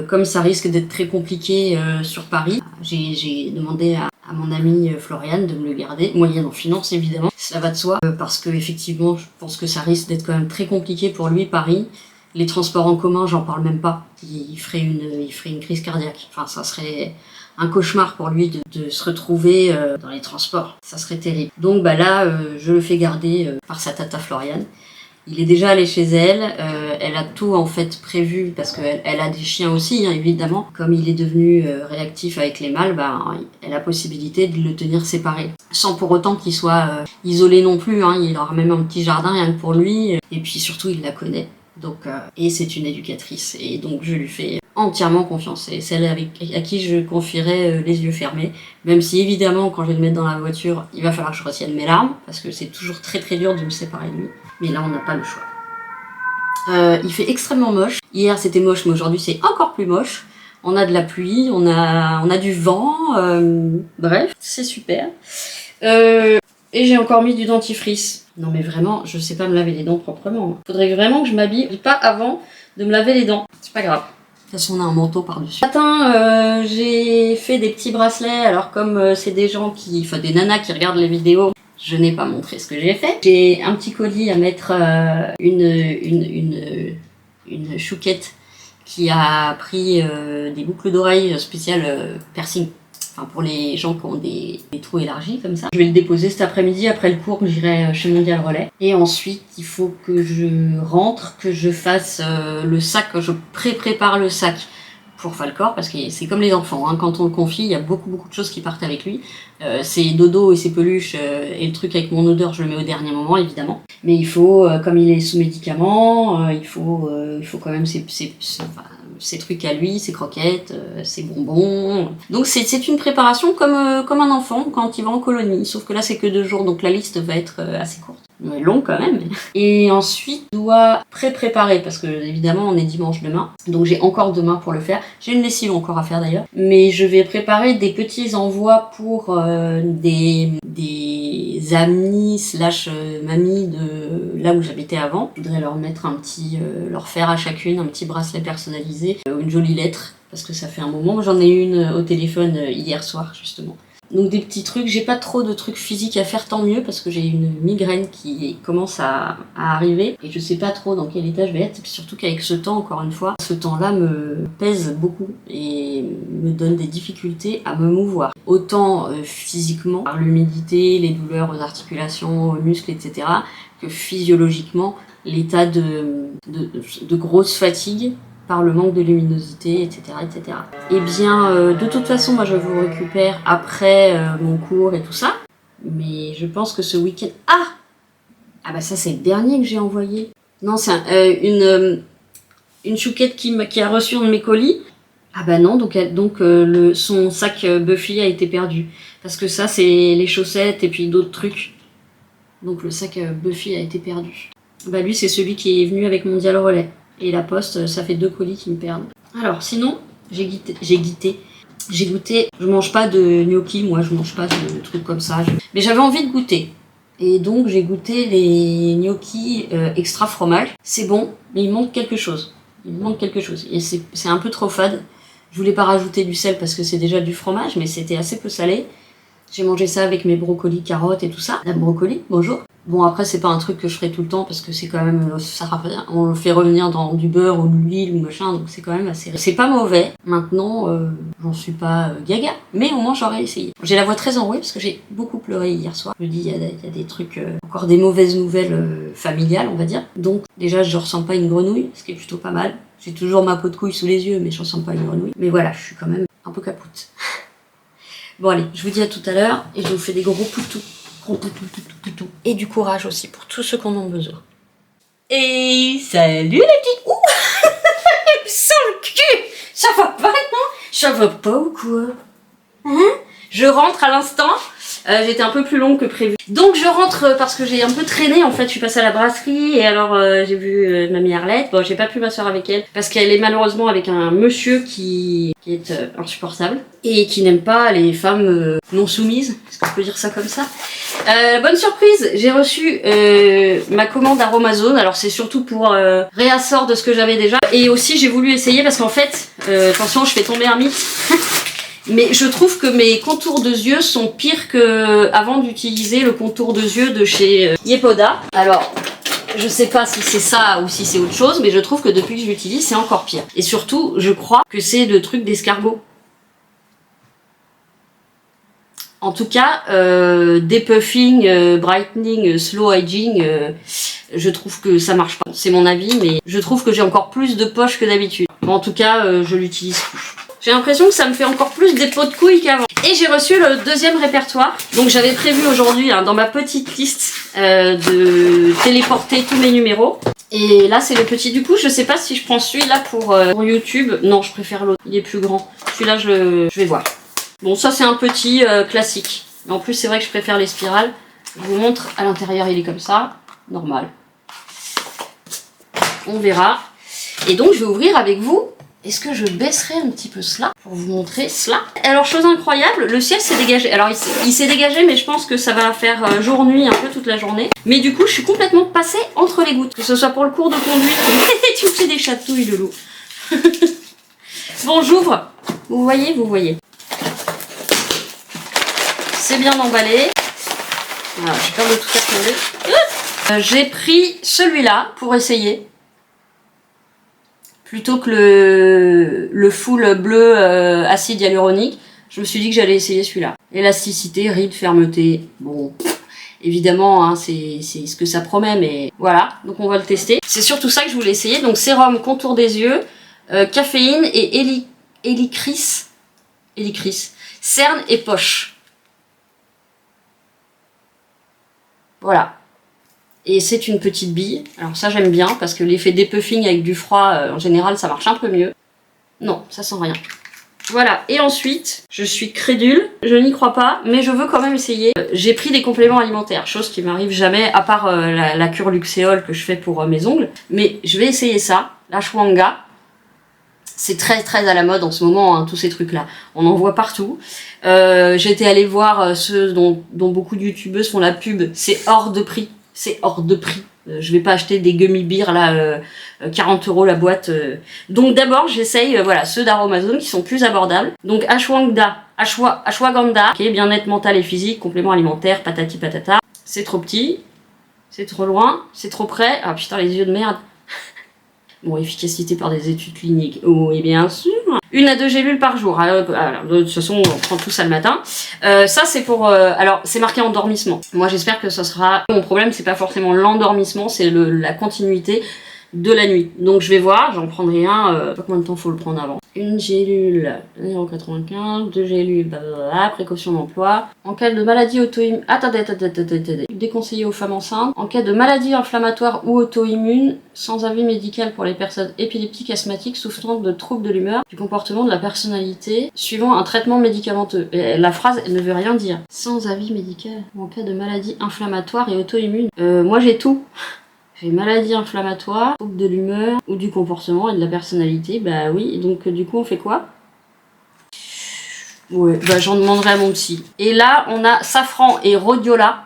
comme ça risque d'être très compliqué sur Paris, j'ai demandé à mon amie Floriane de me le garder, moyennant finance évidemment, ça va de soi, parce que effectivement, je pense que ça risque d'être quand même très compliqué pour lui, Paris. Les transports en commun, j'en parle même pas. Il ferait une crise cardiaque. Enfin, ça serait un cauchemar pour lui de se retrouver dans les transports. Ça serait terrible. Donc bah là, je le fais garder par sa tata Floriane. Il est déjà allé chez elle. Elle a tout en fait prévu parce qu'elle a des chiens aussi, hein, évidemment. Comme il est devenu réactif avec les mâles, elle a possibilité de le tenir séparé. Sans pour autant qu'il soit isolé non plus. Hein. Il aura même un petit jardin rien que pour lui. Et puis surtout, il la connaît. Donc, et c'est une éducatrice, et donc je lui fais entièrement confiance. C'est celle à qui je confierai les yeux fermés, même si évidemment quand je vais le mettre dans la voiture, il va falloir que je retienne mes larmes, parce que c'est toujours très très dur de me séparer de lui. Mais là on n'a pas le choix. Il fait extrêmement moche. Hier c'était moche, mais aujourd'hui c'est encore plus moche. On a de la pluie, on a du vent, bref, c'est super. Et j'ai encore mis du dentifrice. Non mais vraiment, je sais pas me laver les dents proprement. Faudrait vraiment que je m'habille, pas avant de me laver les dents. C'est pas grave. De toute façon, on a un manteau par-dessus. Ce matin, j'ai fait des petits bracelets. Alors comme c'est des nanas qui regardent les vidéos, je n'ai pas montré ce que j'ai fait. J'ai un petit colis à mettre une chouquette qui a pris des boucles d'oreilles spéciales piercing. Enfin, pour les gens qui ont des trous élargis comme ça. Je vais le déposer cet après-midi, après le cours, j'irai chez Mondial Relais. Et ensuite, il faut que je rentre, que je fasse le sac, que je prépare le sac pour Falcor, parce que c'est comme les enfants, hein. Quand on le confie, il y a beaucoup de choses qui partent avec lui. Ses dodos et ses peluches, et le truc avec mon odeur, je le mets au dernier moment, évidemment. Mais il faut, comme il est sous médicaments, il faut quand même ses trucs à lui, ses croquettes, ses bonbons. Donc c'est une préparation comme un enfant quand il va en colonie, sauf que là c'est que 2 jours, donc la liste va être assez courte. Mais long quand même. Et ensuite, je dois préparer, parce que évidemment on est dimanche demain, donc j'ai encore demain pour le faire. J'ai une lessive encore à faire d'ailleurs, mais je vais préparer des petits envois pour des amis / mamies de là où j'habitais avant. Je voudrais leur mettre leur faire à chacune un petit bracelet personnalisé, une jolie lettre, parce que ça fait un moment. J'en ai une au téléphone hier soir justement. Donc des petits trucs, j'ai pas trop de trucs physiques à faire, tant mieux, parce que j'ai une migraine qui commence à arriver et je sais pas trop dans quel état je vais être, surtout qu'avec ce temps, encore une fois, ce temps-là me pèse beaucoup et me donne des difficultés à me mouvoir. Autant physiquement, par l'humidité, les douleurs aux articulations, aux muscles, etc., que physiologiquement, l'état de grosse fatigue par le manque de luminosité, etc. etc. Et bien, de toute façon, moi je vous récupère après mon cours et tout ça. Mais je pense que ce week-end... Ah bah ça c'est le dernier que j'ai envoyé. Non, c'est une chouquette qui a reçu un de mes colis. Ah bah non, donc son sac Buffy a été perdu. Parce que ça c'est les chaussettes et puis d'autres trucs. Donc le sac Buffy a été perdu. Bah lui c'est celui qui est venu avec Mondial Relais. Et la poste, ça fait 2 colis qui me perdent. Alors sinon, j'ai goûté. Je mange pas de gnocchi, moi je mange pas de trucs comme ça. Mais j'avais envie de goûter. Et donc j'ai goûté les gnocchis extra fromage. C'est bon, mais il manque quelque chose. Et c'est un peu trop fade. Je voulais pas rajouter du sel parce que c'est déjà du fromage, mais c'était assez peu salé. J'ai mangé ça avec mes brocolis, carottes et tout ça. La brocoli, bonjour. Bon après c'est pas un truc que je ferai tout le temps parce que c'est quand même, on le fait revenir dans du beurre ou de l'huile ou machin, donc c'est quand même assez... C'est pas mauvais, maintenant j'en suis pas gaga, mais au moins j'aurais essayé. J'ai la voix très enrouée parce que j'ai beaucoup pleuré hier soir. Je me dis il y a des trucs, encore des mauvaises nouvelles familiales on va dire. Donc déjà je ressens pas une grenouille, ce qui est plutôt pas mal. J'ai toujours ma peau de couille sous les yeux mais je ressens pas une grenouille. Mais voilà, je suis quand même un peu capoute. Bon allez, je vous dis à tout à l'heure et je vous fais des gros poutous. Et du courage aussi pour tous ceux qui en ont besoin. Et salut les petits. Ouh il me sent le cul. Ça va pas non? Ça va pas ou quoi? Hein? Je rentre à l'instant. J'étais un peu plus longue que prévu. Donc je rentre parce que j'ai un peu traîné en fait, je suis passée à la brasserie et alors j'ai vu mamie Arlette. Bon j'ai pas pu m'asseoir avec elle parce qu'elle est malheureusement avec un monsieur qui est insupportable et qui n'aime pas les femmes non soumises, est-ce qu'on peut dire ça comme ça? Bonne surprise, j'ai reçu ma commande Aromazone, alors c'est surtout pour réassort de ce que j'avais déjà et aussi j'ai voulu essayer parce qu'en fait, attention je fais tomber un mythe. Mais je trouve que mes contours de yeux sont pires que avant d'utiliser le contour de yeux de chez Yepoda. Alors, je sais pas si c'est ça ou si c'est autre chose, mais je trouve que depuis que je l'utilise, c'est encore pire. Et surtout, je crois que c'est le truc d'escargot. En tout cas, depuffing, brightening, slow aging, je trouve que ça marche pas. C'est mon avis, mais je trouve que j'ai encore plus de poches que d'habitude. Bon, en tout cas, je l'utilise plus. J'ai l'impression que ça me fait encore plus des pots de couilles qu'avant. Et j'ai reçu le deuxième répertoire. Donc j'avais prévu aujourd'hui, hein, dans ma petite liste, de téléporter tous mes numéros. Et là c'est le petit. Du coup je sais pas si je prends celui-là pour YouTube. Non, je préfère l'autre, il est plus grand. Celui-là je vais voir. Bon ça c'est un petit classique. Mais en plus c'est vrai que je préfère les spirales. Je vous montre, à l'intérieur il est comme ça. Normal. On verra. Et donc je vais ouvrir avec vous. Est-ce que je baisserai un petit peu cela pour vous montrer cela? Alors chose incroyable, le ciel s'est dégagé. Alors il s'est dégagé mais je pense que ça va faire jour-nuit un peu toute la journée. Mais du coup je suis complètement passée entre les gouttes. Que ce soit pour le cours de conduite. Tu me fais des chatouilles de loup. Bon j'ouvre. Vous voyez. C'est bien emballé. Voilà, j'ai peur de tout tomber. J'ai pris celui-là pour essayer. Plutôt que le full bleu acide hyaluronique, je me suis dit que j'allais essayer celui-là. Élasticité, rides, fermeté, bon, évidemment, hein, c'est ce que ça promet, mais voilà, donc on va le tester. C'est surtout ça que je voulais essayer, donc sérum, contour des yeux, caféine et hélicris, cerne et poche. Voilà. Et c'est une petite bille. Alors ça j'aime bien parce que l'effet depuffing avec du froid, en général ça marche un peu mieux. Non, ça sent rien. Voilà, et ensuite, je suis crédule, je n'y crois pas, mais je veux quand même essayer. J'ai pris des compléments alimentaires, chose qui m'arrive jamais, à part la cure Luxéol que je fais pour mes ongles. Mais je vais essayer ça, l'ashwagandha. C'est très très à la mode en ce moment, hein, tous ces trucs-là. On en voit partout. J'étais allée voir ceux dont beaucoup de youtubeuses font la pub, c'est hors de prix. C'est hors de prix. Je vais pas acheter des gummy beers là, 40 € la boîte. Donc d'abord j'essaye voilà, ceux d'Aromazone qui sont plus abordables. Donc ashwagandha, okay, bien-être mental et physique, complément alimentaire, patati patata. C'est trop petit, c'est trop loin, c'est trop près. Ah putain les yeux de merde. Bon, efficacité par des études cliniques, oui bien sûr. 1 à 2 gélules par jour. Alors, de toute façon, on prend tout ça le matin. Ça, c'est pour... alors, c'est marqué endormissement. Moi, j'espère que ça sera... Mon problème, c'est pas forcément l'endormissement, c'est la continuité de la nuit. Donc, je vais voir. J'en prendrai un... je sais pas combien de temps faut le prendre avant. 1 gélule, 0,95. 2 gélules, blablabla. Précaution d'emploi. En cas de maladie auto-immune... Attendez. Déconseillé aux femmes enceintes. En cas de maladie inflammatoire ou auto-immune, sans avis médical pour les personnes épileptiques, asthmatiques, souffrant de troubles de l'humeur, du comportement, de la personnalité, suivant un traitement médicamenteux. Et la phrase, elle ne veut rien dire. Sans avis médical, en cas de maladie inflammatoire et auto-immune. Moi j'ai tout. J'ai maladie inflammatoire, troubles de l'humeur, ou du comportement et de la personnalité. Bah oui, donc du coup on fait quoi? Ouais, bah j'en demanderai à mon psy. Et là, on a safran et rhodiola.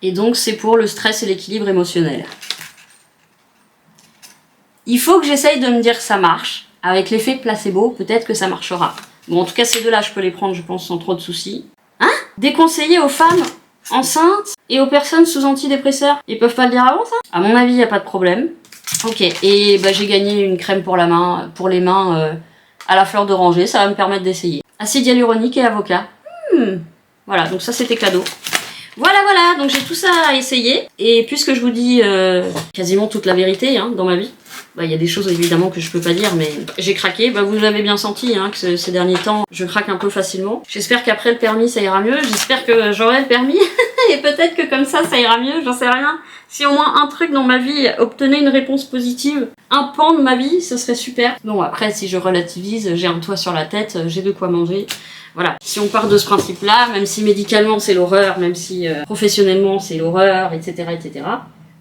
Et donc c'est pour le stress et l'équilibre émotionnel. Il faut que j'essaye de me dire que ça marche. Avec l'effet placebo, peut-être que ça marchera. Bon, en tout cas, ces deux-là, je peux les prendre, je pense, sans trop de soucis. Hein? Déconseillé aux femmes enceintes et aux personnes sous antidépresseurs. Ils peuvent pas le dire avant ça? À mon avis, il n'y a pas de problème. Ok, et bah, j'ai gagné une crème pour les mains à la fleur d'oranger, ça va me permettre d'essayer. Acide hyaluronique et avocat. Voilà, donc ça c'était cadeau. Voilà, donc j'ai tout ça à essayer. Et puisque je vous dis quasiment toute la vérité hein, dans ma vie, bah, y a des choses évidemment que je peux pas dire, mais j'ai craqué. Bah, vous l'avez bien senti hein, que ces derniers temps, je craque un peu facilement. J'espère qu'après le permis, ça ira mieux. J'espère que j'aurai le permis. Et peut-être que comme ça ira mieux, j'en sais rien. Si au moins un truc dans ma vie obtenait une réponse positive, un pan de ma vie, ce serait super. Bon, après, si je relativise, j'ai un toit sur la tête, j'ai de quoi manger. Voilà, si on part de ce principe-là, même si médicalement c'est l'horreur, même si professionnellement c'est l'horreur, etc.,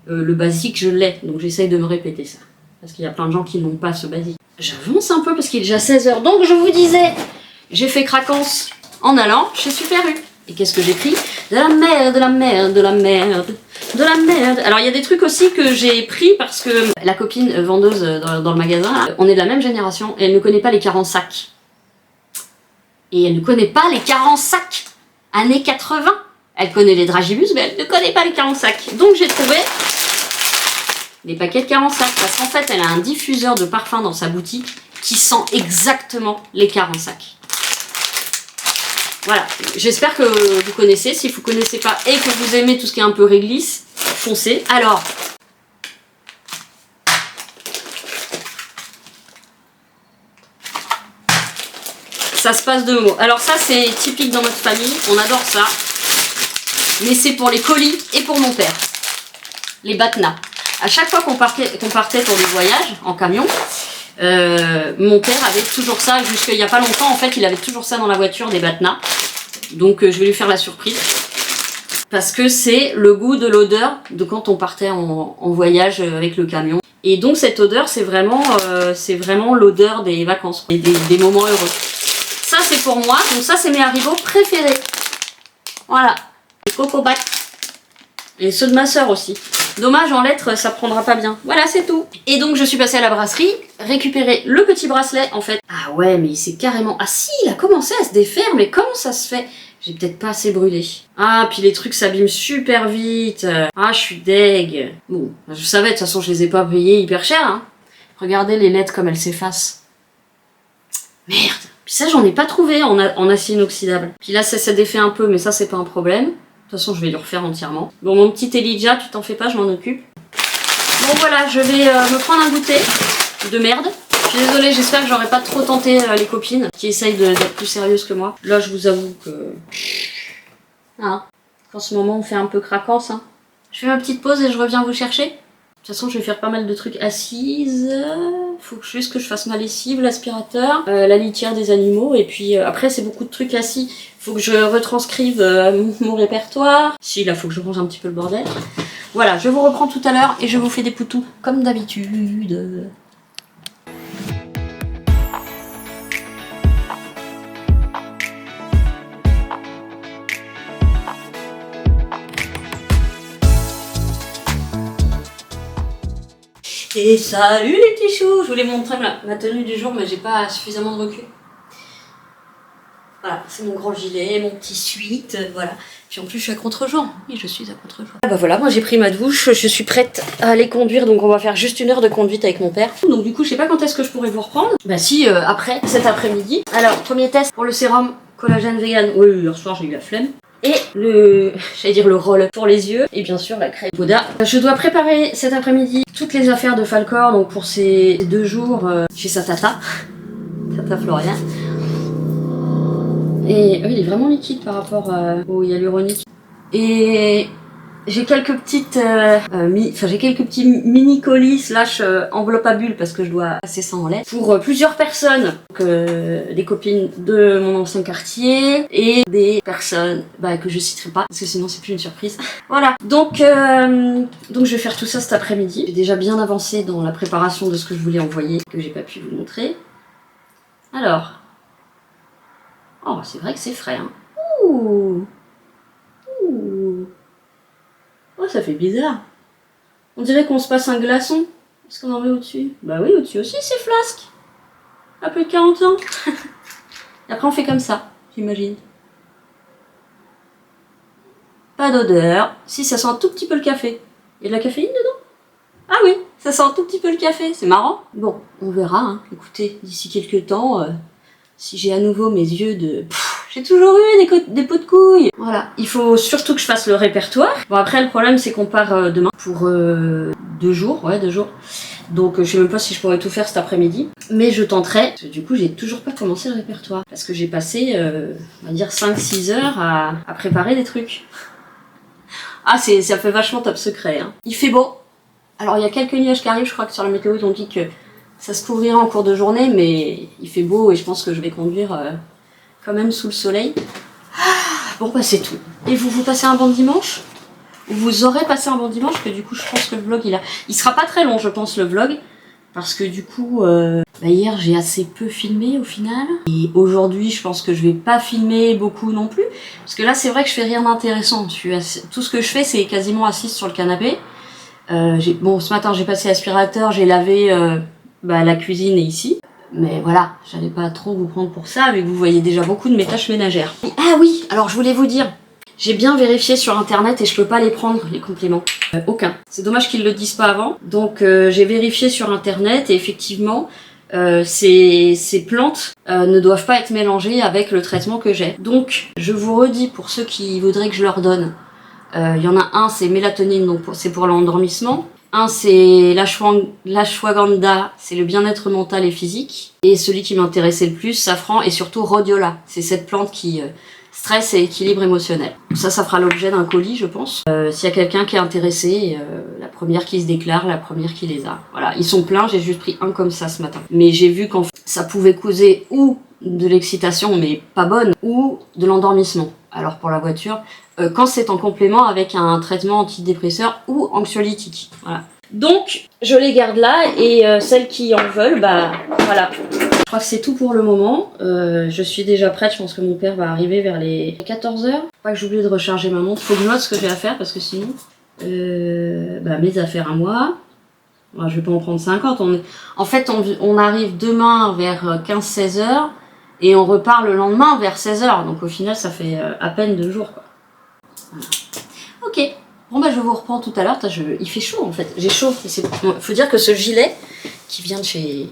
le basique je l'ai, donc j'essaye de me répéter ça. Parce qu'il y a plein de gens qui n'ont pas ce basique. J'avance un peu parce qu'il est déjà 16h, donc je vous disais, j'ai fait craquance en allant chez Super U. Et qu'est-ce que j'ai pris? De la merde, de la merde, de la merde, de la merde. Alors il y a des trucs aussi que j'ai pris parce que la copine vendeuse dans le magasin, on est de la même génération et elle ne connaît pas les 40 sacs. Et elle ne connaît pas les 40 sacs années 80. Elle connaît les dragibus, mais elle ne connaît pas les 40 sacs. Donc j'ai trouvé les paquets de 40 sacs. Parce qu'en fait, elle a un diffuseur de parfum dans sa boutique qui sent exactement les 40 sacs. Voilà, j'espère que vous connaissez. Si vous ne connaissez pas et que vous aimez tout ce qui est un peu réglisse, foncez. Alors, ça se passe de mots. Alors ça, c'est typique dans notre famille. On adore ça. Mais c'est pour les colis et pour mon père. Les batnas. À chaque fois qu'on partait pour des voyages en camion, mon père avait toujours ça. Jusqu'il n'y a pas longtemps, en fait, il avait toujours ça dans la voiture, des batnas. Donc je vais lui faire la surprise. Parce que c'est le goût de l'odeur de quand on partait en voyage avec le camion. Et donc cette odeur, c'est vraiment l'odeur des vacances, des moments heureux. Ça c'est pour moi, donc ça c'est mes haricots préférés. Voilà, les Cocobat. Et ceux de ma soeur aussi. Dommage, en lettres, ça prendra pas bien. Voilà, c'est tout. Et donc je suis passée à la brasserie, récupérer le petit bracelet en fait. Ah ouais, mais il s'est carrément... Ah si, il a commencé à se défaire, mais comment ça se fait? J'ai peut-être pas assez brûlé. Ah, puis les trucs s'abîment super vite. Ah, je suis deg. Bon, je savais, de toute façon, je les ai pas payés hyper cher. Hein. Regardez les lettres comme elles s'effacent. Merde. Puis ça, j'en ai pas trouvé en acier inoxydable. Puis là, ça s'est défait un peu, mais ça, c'est pas un problème. De toute façon, je vais le refaire entièrement. Bon, mon petit Elijah, tu t'en fais pas, je m'en occupe. Bon, voilà, je vais me prendre un goûter de merde. Je suis désolée, j'espère que j'aurai pas trop tenté les copines qui essayent d'être plus sérieuses que moi. Là, je vous avoue que... Hein, en ce moment, on fait un peu craquance. Hein. Je fais ma petite pause et je reviens vous chercher. De toute façon, je vais faire pas mal de trucs assises. Faut juste que je fasse ma lessive, l'aspirateur, la litière des animaux. Et puis après, c'est beaucoup de trucs assis. Faut que je retranscrive mon répertoire. Si, là, faut que je range un petit peu le bordel. Voilà, je vous reprends tout à l'heure et je vous fais des poutous comme d'habitude. Et salut les petits choux! Je voulais montrer ma tenue du jour, mais j'ai pas suffisamment de recul. Voilà, c'est mon grand gilet, mon petit sweat, voilà. Puis en plus, je suis à contre-jour. Oui, je suis à contre-jour. Ah bah voilà, moi j'ai pris ma douche, je suis prête à aller conduire, donc on va faire juste 1 heure de conduite avec mon père. Donc du coup, je sais pas quand est-ce que je pourrais vous reprendre. Bah si, après, cet après-midi. Alors, premier test pour le sérum collagène vegan. Oui, hier soir, j'ai eu la flemme. Et j'allais dire le roll pour les yeux, et bien sûr la crème Poda. Je dois préparer cet après-midi toutes les affaires de Falcor, donc pour ces 2 jours chez sa tata Florian. Et il est vraiment liquide par rapport au hyaluronique. Et j'ai quelques petites, j'ai quelques petits mini colis slash enveloppe à bulles parce que je dois passer ça en lettres pour plusieurs personnes, donc des copines de mon ancien quartier et des personnes que je citerai pas parce que sinon c'est plus une surprise. Voilà. Donc je vais faire tout ça cet après-midi. J'ai déjà bien avancé dans la préparation de ce que je voulais envoyer que j'ai pas pu vous montrer. Alors. Oh, c'est vrai que c'est frais, hein. Ouh. Ouh. Oh, ça fait bizarre. On dirait qu'on se passe un glaçon. Est-ce qu'on en met au-dessus? Bah oui, au-dessus aussi, c'est flasque. À plus de 40 ans. Et après, on fait comme ça, j'imagine. pas d'odeur. Si, ça sent un tout petit peu le café. Il y a de la caféine dedans? Ah oui, ça sent un tout petit peu le café, c'est marrant. Bon, on verra, hein. Écoutez, d'ici quelques temps, si j'ai à nouveau mes yeux de... J'ai toujours eu des pots de couilles. Voilà, il faut surtout que je fasse le répertoire. Bon, après, le problème, c'est qu'on part demain pour 2 jours. Ouais, 2 jours. Donc, je sais même pas si je pourrais tout faire cet après-midi. Mais je tenterai. Parce que, du coup, j'ai toujours pas commencé le répertoire. Parce que j'ai passé, on va dire, 5-6 heures à préparer des trucs. Ah, ça fait vachement top secret, hein. Il fait beau. Alors, il y a quelques nuages qui arrivent. Je crois que sur la météo, ils ont dit que ça se couvrirait en cours de journée. Mais il fait beau et je pense que je vais conduire... quand même sous le soleil. Bon bah c'est tout. Et vous passez un bon dimanche? Vous aurez passé un bon dimanche, que du coup je pense que le vlog il sera pas très long je pense le vlog. Parce que du coup hier j'ai assez peu filmé au final. Et aujourd'hui je pense que je vais pas filmer beaucoup non plus. Parce que là c'est vrai que je fais rien d'intéressant. Tout ce que je fais c'est quasiment assise sur le canapé. Bon ce matin j'ai passé l'aspirateur, j'ai lavé la cuisine et ici. Mais voilà, j'allais pas trop vous prendre pour ça, mais vous voyez déjà beaucoup de mes tâches ménagères. Ah oui, alors je voulais vous dire, j'ai bien vérifié sur internet et je peux pas les prendre, les compléments. Aucun. C'est dommage qu'ils le disent pas avant. Donc j'ai vérifié sur internet et effectivement, ces plantes ne doivent pas être mélangées avec le traitement que j'ai. Donc je vous redis pour ceux qui voudraient que je leur donne, il y en a un, c'est mélatonine, donc c'est pour l'endormissement. Un, c'est l'ashwagandha, c'est le bien-être mental et physique. Et celui qui m'intéressait le plus, safran et surtout rhodiola. C'est cette plante qui stresse et équilibre émotionnel. Ça fera l'objet d'un colis, je pense. S'il y a quelqu'un qui est intéressé, la première qui se déclare, la première qui les a. Voilà, ils sont pleins, j'ai juste pris un comme ça ce matin. Mais j'ai vu qu'en fait, ça pouvait causer ou de l'excitation, mais pas bonne, ou de l'endormissement. Alors pour la voiture, quand c'est en complément avec un traitement antidépresseur ou anxiolytique. Voilà. Donc, je les garde là et celles qui en veulent, bah voilà. Je crois que c'est tout pour le moment. Je suis déjà prête, je pense que mon père va arriver vers les 14h. Pas que j'oublie de recharger ma montre, faut que je note ce que j'ai à faire parce que sinon, mes affaires à moi, bon, je vais pas en prendre 50. En fait, on arrive demain vers 15-16h et on repart le lendemain vers 16h. Donc au final, ça fait à peine 2 jours, quoi. Voilà. Ok, bon bah je vous reprends tout à l'heure. Il fait chaud en fait, j'ai chaud. Faut dire que ce gilet qui vient de chez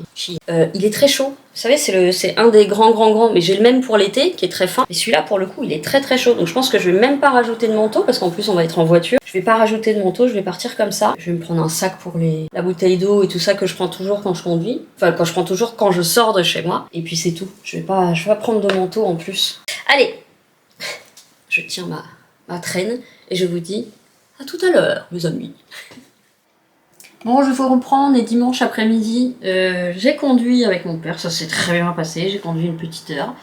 il est très chaud. Vous savez, c'est un des grands, mais j'ai le même pour l'été qui est très fin. Et celui-là pour le coup il est très chaud. Donc je pense que je vais même pas rajouter de manteau parce qu'en plus on va être en voiture. Je vais pas rajouter de manteau, je vais partir comme ça. Je vais me prendre un sac pour la bouteille d'eau et tout ça que je prends toujours quand je conduis. Enfin quand je sors de chez moi. Et puis c'est tout. Je vais pas prendre de manteau en plus. Allez, je tiens ma traîne et je vous dis à tout à l'heure, mes amis. Bon, je vous reprends, on est dimanche après-midi. J'ai conduit avec mon père, ça s'est très bien passé. J'ai conduit une petite heure.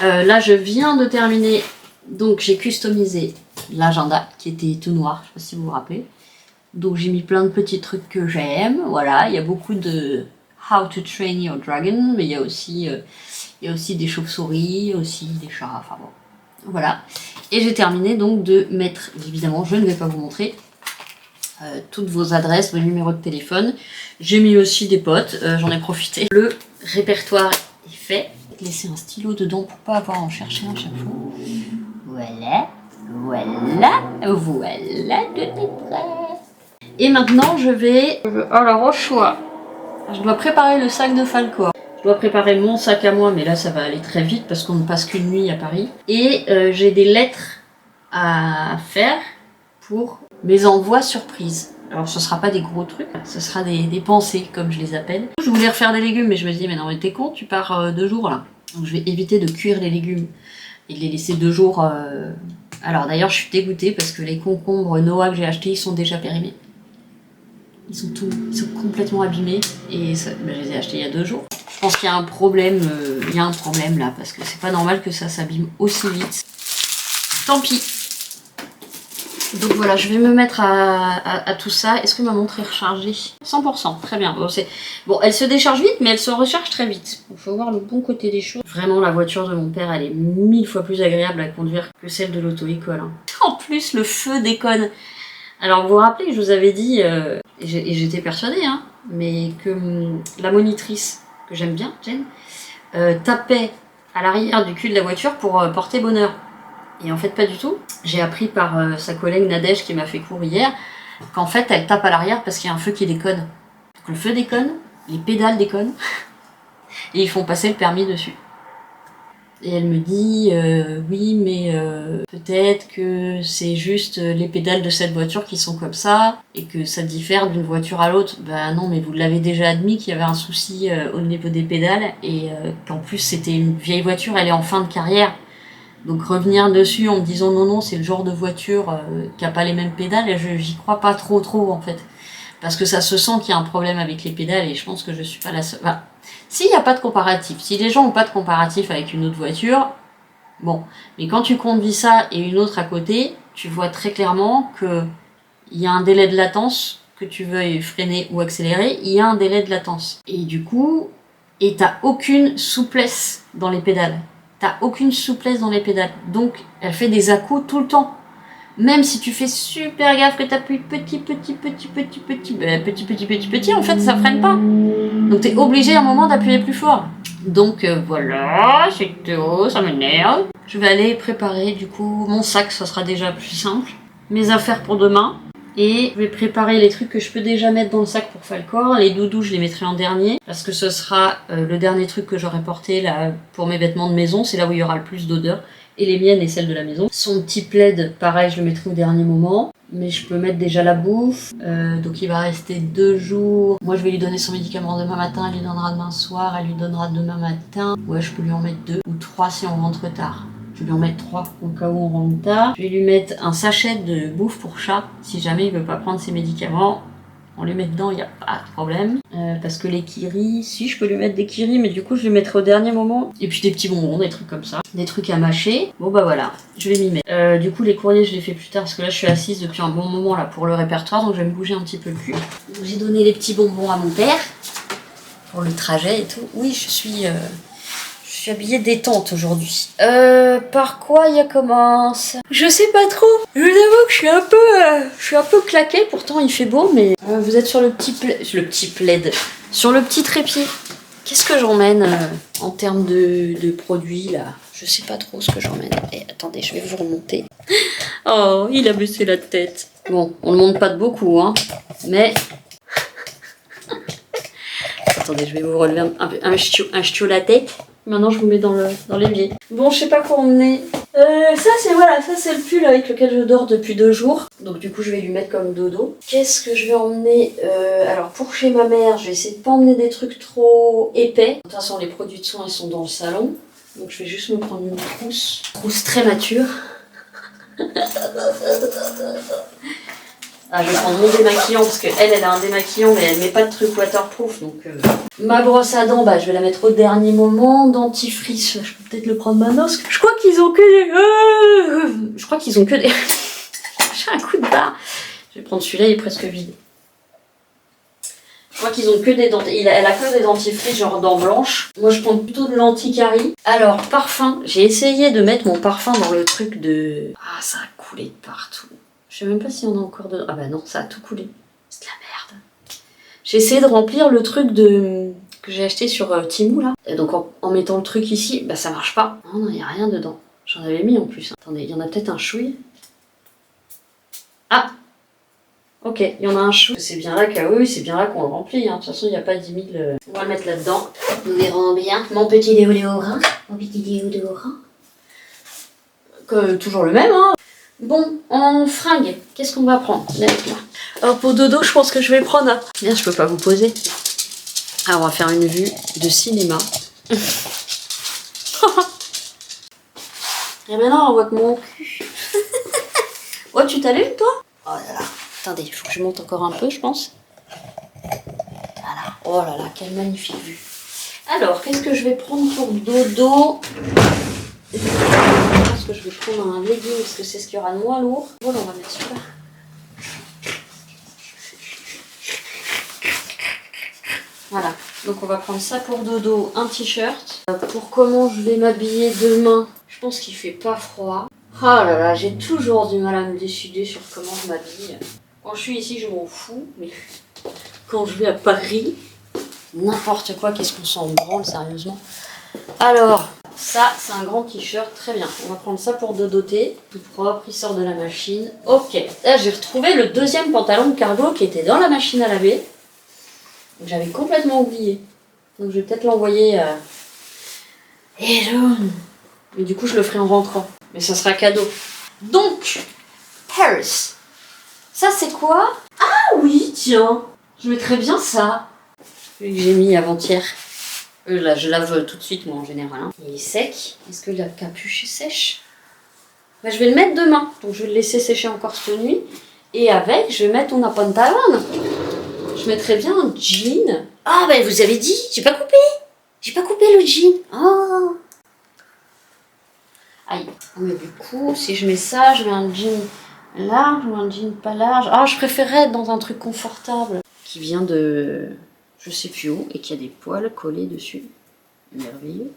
Là, je viens de terminer. Donc, j'ai customisé l'agenda qui était tout noir. Je sais pas si vous vous rappelez. Donc, j'ai mis plein de petits trucs que j'aime. Voilà, il y a beaucoup de How to Train Your Dragon, mais il y a aussi des chauves-souris, aussi des chats. Enfin bon, voilà. Et j'ai terminé donc de mettre, évidemment, je ne vais pas vous montrer. Toutes vos adresses, vos numéros de téléphone. J'ai mis aussi des potes, j'en ai profité. Le répertoire est fait. Laisser un stylo dedans pour pas avoir à en chercher un chaque fois. Voilà, tout est prêt. Et maintenant je vais... Alors au choix, je dois préparer le sac de Falcor. Je dois préparer mon sac à moi, mais là ça va aller très vite parce qu'on ne passe qu'une nuit à Paris. Et j'ai des lettres à faire pour mes envois surprises. Alors ce sera pas des gros trucs, ce sera des pensées comme je les appelle. Je voulais refaire des légumes mais je me dis mais non mais t'es con, tu pars 2 jours là. Donc je vais éviter de cuire les légumes et de les laisser 2 jours. Alors d'ailleurs je suis dégoûtée parce que les concombres Noah que j'ai achetés ils sont déjà périmés. Ils sont complètement abîmés et je les ai achetés il y a 2 jours. Je pense qu'il y a un problème, là parce que c'est pas normal que ça s'abîme aussi vite. Tant pis. Donc voilà, je vais me mettre à tout ça. Est-ce que ma montre est rechargée? 100%, très bien. Bon, elle se décharge vite, mais elle se recharge très vite. Il faut voir le bon côté des choses. Vraiment, la voiture de mon père, elle est 1000 fois plus agréable à conduire que celle de l'auto-école. Hein. En plus, le feu déconne. Alors, vous vous rappelez, je vous avais dit, et j'étais persuadée, hein, mais que la monitrice, que j'aime bien, Jen, tapait à l'arrière du cul de la voiture pour porter bonheur. Et en fait, pas du tout. J'ai appris par sa collègue Nadège qui m'a fait cours hier qu'en fait, elle tape à l'arrière parce qu'il y a un feu qui déconne. Donc le feu déconne, les pédales déconnent, et ils font passer le permis dessus. Et elle me dit, oui, mais peut-être que c'est juste les pédales de cette voiture qui sont comme ça, et que ça diffère d'une voiture à l'autre. Bah non, mais vous l'avez déjà admis qu'il y avait un souci au niveau des pédales, et qu'en plus c'était une vieille voiture, elle est en fin de carrière. Donc revenir dessus en me disant non, non, c'est le genre de voiture qui a pas les mêmes pédales, j'y crois pas trop en fait. Parce que ça se sent qu'il y a un problème avec les pédales, et je pense que je suis pas la seule. Enfin, s'il n'y a pas de comparatif, si les gens n'ont pas de comparatif avec une autre voiture, bon. Mais quand tu conduis ça et une autre à côté, tu vois très clairement qu'il y a un délai de latence, que tu veuilles freiner ou accélérer, il y a un délai de latence. Et du coup, t'as aucune souplesse dans les pédales. T'as aucune souplesse dans les pédales. Donc, elle fait des à-coups tout le temps. Même si tu fais super gaffe que t'appuies petit, en fait, ça freine pas. Donc t'es obligé à un moment d'appuyer plus fort. Donc voilà, c'est tout, ça m'énerve. Je vais aller préparer du coup mon sac, ça sera déjà plus simple. Mes affaires pour demain. Et je vais préparer les trucs que je peux déjà mettre dans le sac pour Falcor. Les doudous, je les mettrai en dernier. Parce que ce sera le dernier truc que j'aurai porté là pour mes vêtements de maison. C'est là où il y aura le plus d'odeur. Et les miennes et celles de la maison. Son petit plaid, pareil, je le mettrai au dernier moment. Mais je peux mettre déjà la bouffe. Donc il va rester 2 jours. Moi, je vais lui donner son médicament demain matin. Elle lui donnera demain soir. Elle lui donnera demain matin. Ouais, je peux lui en mettre 2 ou 3 si on rentre tard. Je vais lui en mettre 3 au cas où on rentre tard. Je vais lui mettre un sachet de bouffe pour chat. Si jamais il veut pas prendre ses médicaments, on les met dedans, il n'y a pas de problème. Parce que les kiris, si je peux lui mettre des kiris, mais du coup je les mettrai au dernier moment. Et puis des petits bonbons, des trucs comme ça. Des trucs à mâcher. Bon bah voilà, je vais m'y mettre. Du coup les courriers je les fais plus tard parce que là je suis assise depuis un bon moment là pour le répertoire. Donc je vais me bouger un petit peu le cul. Donc j'ai donné les petits bonbons à mon père. Pour le trajet et tout. Oui, je suis habillée détente aujourd'hui. Par quoi il commence? Je sais pas trop. Je vous avoue que je suis un peu claquée. Pourtant il fait beau, mais vous êtes sur le petit plaid, sur le petit trépied. Qu'est-ce que j'emmène en termes de produits là? Je sais pas trop ce que j'emmène. Et attendez, je vais vous remonter. Oh, il a baissé la tête. Bon, on ne monte pas de beaucoup, hein. Mais attendez, je vais vous relever un ch'tio la tête. Maintenant, je vous mets dans l'évier. Bon, je sais pas quoi emmener. Ça, c'est le pull avec lequel je dors depuis 2 jours. Donc, du coup, je vais lui mettre comme dodo. Qu'est-ce que je vais emmener? Alors, pour chez ma mère, je vais essayer de pas emmener des trucs trop épais. De toute façon, les produits de soins, ils sont dans le salon. Donc, je vais juste me prendre une trousse. Trousse très mature. Ah, je vais prendre mon démaquillant parce qu'elle a un démaquillant mais elle met pas de truc waterproof donc ma brosse à dents, bah je vais la mettre au dernier moment. Dentifrice, je peux peut-être le prendre maintenant. Je crois qu'ils ont que des... J'ai un coup de barre. Je vais prendre celui-là, il est presque vide. Je crois qu'ils ont que des dentifrices. Elle a que des dentifrices genre dents blanches. Moi je prends plutôt de l'anti-carie. Alors, parfum. J'ai essayé de mettre mon parfum dans le truc de... Ah, ça a coulé de partout. Je sais même pas si on a encore dedans. Ah bah non, ça a tout coulé. C'est de la merde. J'ai essayé de remplir le truc que j'ai acheté sur Temu là. Et donc en mettant le truc ici, bah ça marche pas. Non, il n'y a rien dedans. J'en avais mis en plus. Attendez, il y en a peut-être un chouille. Ah! Ok, il y en a un chou. C'est bien là oui, c'est bien là qu'on le remplit. Hein. De toute façon, il n'y a pas 10 000... On va le mettre là-dedans. Nous verrons bien. Mon petit déodorant. Mon petit déodorant. Toujours le même, hein. Bon, en fringues, qu'est-ce qu'on va prendre? Alors pour dodo, je pense que je vais prendre un... Bien, je peux pas vous poser. Ah, on va faire une vue de cinéma. Et maintenant, on voit que mon cul. Oh, tu t'allumes, toi? Oh là là. Attendez, il faut que je monte encore un peu, je pense. Voilà. Oh là là, quelle magnifique vue. Alors, qu'est-ce que je vais prendre pour dodo? Je pense que je vais prendre un legging parce que c'est ce qu'il y aura de moins lourd. Bon, là, on va mettre celui-là. Voilà, donc on va prendre ça pour dodo, un t-shirt. Pour comment je vais m'habiller demain, je pense qu'il fait pas froid. Ah là là, j'ai toujours du mal à me décider sur comment je m'habille. Quand je suis ici, je m'en fous, mais quand je vais à Paris, n'importe quoi, qu'est-ce qu'on s'en branle, sérieusement. Alors, Ça, c'est un grand t-shirt, très bien. On va prendre ça pour dodoter. Tout propre, il sort de la machine. Ok. Là, j'ai retrouvé le deuxième pantalon de cargo qui était dans la machine à laver. J'avais complètement oublié. Donc, je vais peut-être l'envoyer à... Hello. Mais du coup, je le ferai en rentrant. Mais ça sera cadeau. Donc, Paris. Ça, c'est quoi? Ah oui, tiens. Je mettrais bien ça. Celui que j'ai mis avant-hier. Là, je lave tout de suite, moi, en général. Hein. Il est sec. Est-ce que la capuche est sèche? Bah, je vais le mettre demain. Donc, je vais le laisser sécher encore cette nuit. Et avec, je vais mettre un pantalon. Je mettrais bien un jean. Ah, bah, vous avez dit. J'ai pas coupé. J'ai pas coupé le jean. Oh. Aïe. Mais du coup, si je mets ça, je mets un jean large ou un jean pas large. Ah, je préférerais être dans un truc confortable. Qui vient de... je sais plus où, et qui a des poils collés dessus. Merveilleux.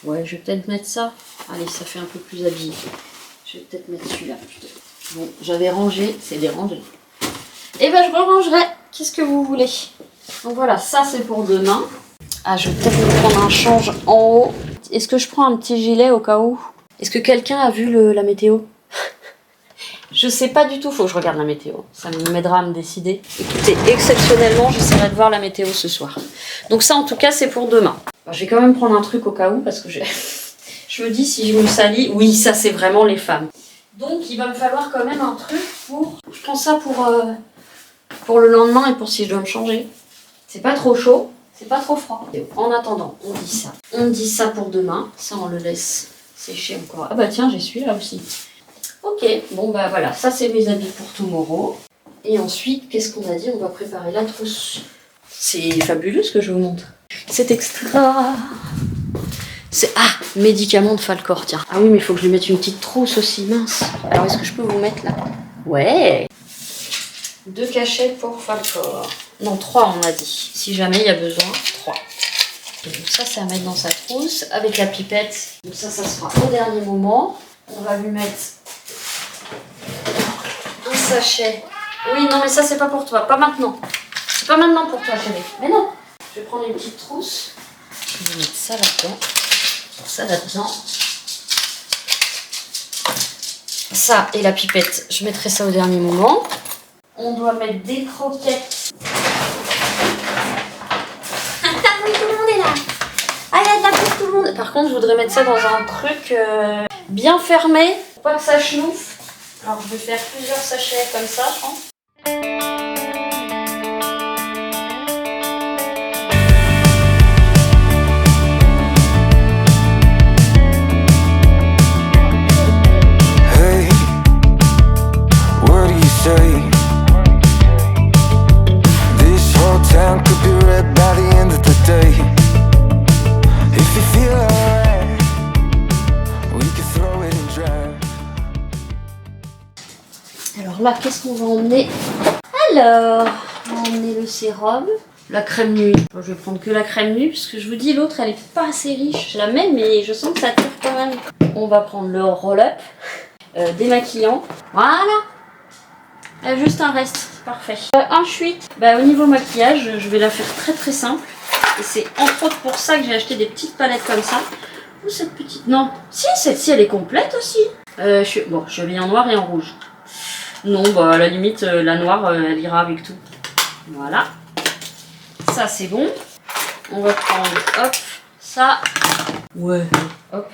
Ouais, je vais peut-être mettre ça. Allez, ça fait un peu plus habillé. Je vais peut-être mettre celui-là plutôt. Bon, j'avais rangé, c'est dérangé. Et ben, je rangerai. Qu'est-ce que vous voulez? Donc voilà, ça c'est pour demain. Ah, je vais peut-être me prendre un change en haut. Est-ce que je prends un petit gilet au cas où? Est-ce que quelqu'un a vu la météo? Je sais pas du tout, faut que je regarde la météo. Ça m'aidera à me décider. Écoutez, exceptionnellement, j'essaierai de voir la météo ce soir. Donc ça, en tout cas, c'est pour demain. Alors, je vais quand même prendre un truc au cas où, parce que je me dis, si je me salis... Oui, ça, c'est vraiment les femmes. Donc, il va me falloir quand même un truc pour... Je prends ça pour le lendemain et pour si je dois me changer. C'est pas trop chaud, c'est pas trop froid. En attendant, on dit ça. On dit ça pour demain. Ça, on le laisse sécher encore. Ah bah tiens, j'ai celui-là aussi. Ok, bon bah voilà, ça c'est mes habits pour tomorrow. Et ensuite, qu'est-ce qu'on a dit? On va préparer la trousse. C'est fabuleux ce que je vous montre. C'est extra. C'est... Ah, médicament de Falcor, tiens. Ah oui, mais il faut que je lui mette une petite trousse aussi, mince. Alors, est-ce que je peux vous mettre là? Ouais. 2 cachets pour Falcor. Non, 3 on a dit. Si jamais il y a besoin, 3. Et donc ça, c'est à mettre dans sa trousse avec la pipette. Donc ça se fera au dernier moment. On va lui mettre un sachet. Oui, non, mais ça, c'est pas pour toi. Pas maintenant. C'est pas maintenant pour toi, chérie. Mais non. Je vais prendre une petite trousse. Je vais mettre ça là-dedans. Ça là-dedans. Ça et la pipette, je mettrai ça au dernier moment. On doit mettre des croquettes. Oui, tout le monde est là. Ah, il y a de la place, tout le monde. Par contre, je voudrais mettre ça dans un truc bien fermé, pour pas que ça chenouffe. Alors, je vais faire plusieurs sachets comme ça, je pense. Hey, what do you say? This whole town could be red by the end of the day. If you feel alright, we can throw it in drive. Alors là, qu'est-ce qu'on va emmener? Alors, on va emmener le sérum, la crème nuit. Bon, je vais prendre que la crème nuit, parce que je vous dis, l'autre, elle est pas assez riche. Je la mets, mais je sens que ça tire quand même. On va prendre le roll-up, démaquillant. Voilà. Juste un reste, parfait. Ensuite, au niveau maquillage, je vais la faire très très simple. Et c'est entre autres pour ça que j'ai acheté des petites palettes comme ça. Ou cette petite... Non, si, celle-ci, elle est complète aussi. Je suis habillée en noir et en rouge. Non, à la limite, la noire, elle ira avec tout. Voilà. Ça, c'est bon. On va prendre, hop, ça. Ouais. Hop.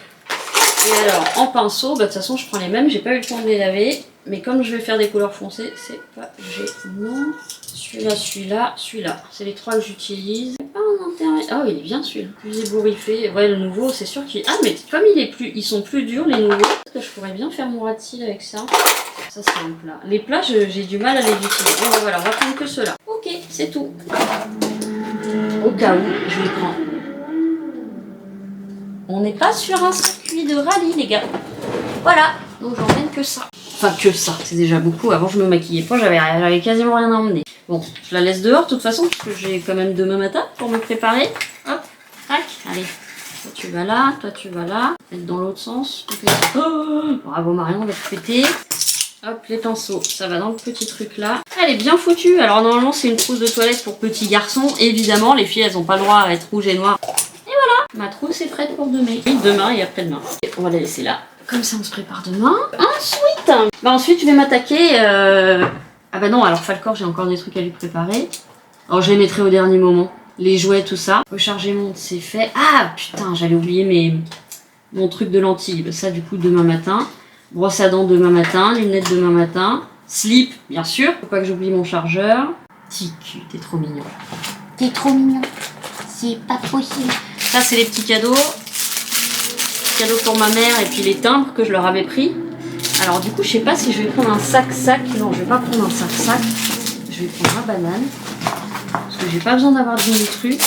Et alors, en pinceau, de toute façon, je prends les mêmes. J'ai pas eu le temps de les laver. Mais comme je vais faire des couleurs foncées, c'est pas gênant. Celui-là. C'est les 3 que j'utilise. Pas un intérêt. Ah, il est bien celui-là. Plus ébouriffé. Ouais, le nouveau, c'est sûr qu'il... Ah, mais comme ils sont plus durs, les nouveaux. Je pourrais bien faire mon rat de cils avec ça. Ça, c'est un plat. Les plats, j'ai du mal à les utiliser. Bon, voilà, on va prendre que ceux-là. Ok, c'est tout. Au cas où, je vais prendre. On n'est pas sur un circuit de rallye, les gars. Voilà, donc j'emmène que ça. Enfin, que ça, c'est déjà beaucoup. Avant, je me maquillais pas, j'avais quasiment rien à emmener. Bon, je la laisse dehors, de toute façon, parce que j'ai quand même demain matin pour me préparer. Hop, tac, allez. Toi, tu vas là, toi, tu vas là. Peut-être dans l'autre sens. Oh, bravo, Marion, on va te fêter. Hop, les pinceaux, ça va dans le petit truc là. Elle est bien foutue. Alors, normalement, c'est une trousse de toilette pour petits garçons. Évidemment, les filles, elles n'ont pas le droit à être rouges et noires. Et voilà. Ma trousse est prête pour demain. Oui, demain et après-demain. On va la laisser là. Comme ça, on se prépare demain. Ensuite, je vais m'attaquer... Ah bah non, alors Falcor, j'ai encore des trucs à lui préparer. Alors, je les mettrai au dernier moment. Les jouets, tout ça. Recharger mon, c'est fait. Ah, putain, j'allais oublier mon truc de lentilles. Ça, du coup, demain matin. Brosse à dents demain matin. Lunettes demain matin. Slip, bien sûr. Faut pas que j'oublie mon chargeur. Ticu, t'es trop mignon. T'es trop mignon. C'est pas possible. Ça, c'est les petits cadeaux. Cadeaux pour ma mère et puis les timbres que je leur avais pris. Alors, du coup, je sais pas si je vais prendre un sac-sac. Non, je vais pas prendre un sac-sac. Je vais prendre un banane. Parce que j'ai pas besoin d'avoir 10 000 trucs.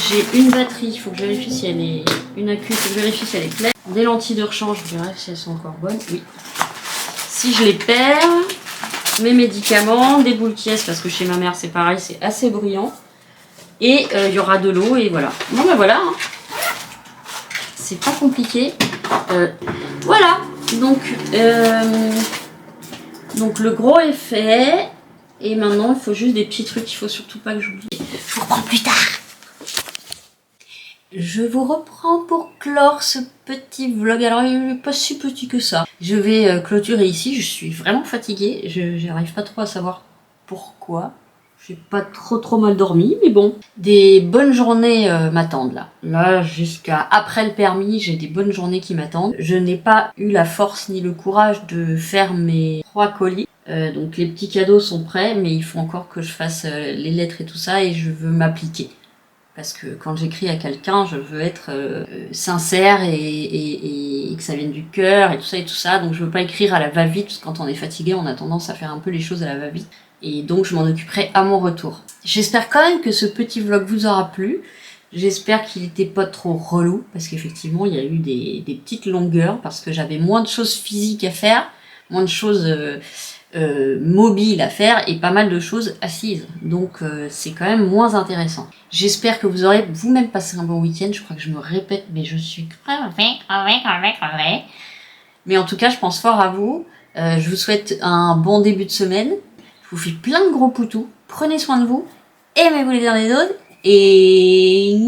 J'ai une batterie. Il faut que je vérifie si elle est... Une accu, il faut que je vérifie si elle est pleine. Des lentilles de rechange. Je verrai si elles sont encore bonnes. Oui. Si je les perds. Mes médicaments. Des boules qui parce que chez ma mère, c'est pareil. C'est assez bruyant. Et il y aura de l'eau et voilà. Bon ben voilà. Hein. C'est pas compliqué. Voilà. Donc le gros est fait. Et maintenant il faut juste des petits trucs. Il faut surtout pas que j'oublie. Je vous reprends plus tard. Je vous reprends pour clore ce petit vlog. Alors il n'est pas si petit que ça. Je vais clôturer ici. Je suis vraiment fatiguée. Je n'arrive pas trop à savoir pourquoi. J'ai pas trop mal dormi, mais bon. Des bonnes journées m'attendent là. Là, jusqu'à après le permis, j'ai des bonnes journées qui m'attendent. Je n'ai pas eu la force ni le courage de faire mes 3 colis. Donc les petits cadeaux sont prêts, mais il faut encore que je fasse les lettres et tout ça, et je veux m'appliquer. Parce que quand j'écris à quelqu'un, je veux être sincère et que ça vienne du cœur et tout ça. Donc je veux pas écrire à la va-vite, parce que quand on est fatigué, on a tendance à faire un peu les choses à la va-vite. Et donc je m'en occuperai à mon retour. J'espère quand même que ce petit vlog vous aura plu. J'espère qu'il n'était pas trop relou, parce qu'effectivement il y a eu des petites longueurs, parce que j'avais moins de choses physiques à faire, moins de choses mobiles à faire, et pas mal de choses assises. Donc c'est quand même moins intéressant. J'espère que vous aurez vous-même passé un bon week-end. Je crois que je me répète, mais je suis crevée. Mais en tout cas, je pense fort à vous. Je vous souhaite un bon début de semaine. Je vous fais plein de gros poutous. Prenez soin de vous. Aimez-vous les uns les autres. Et...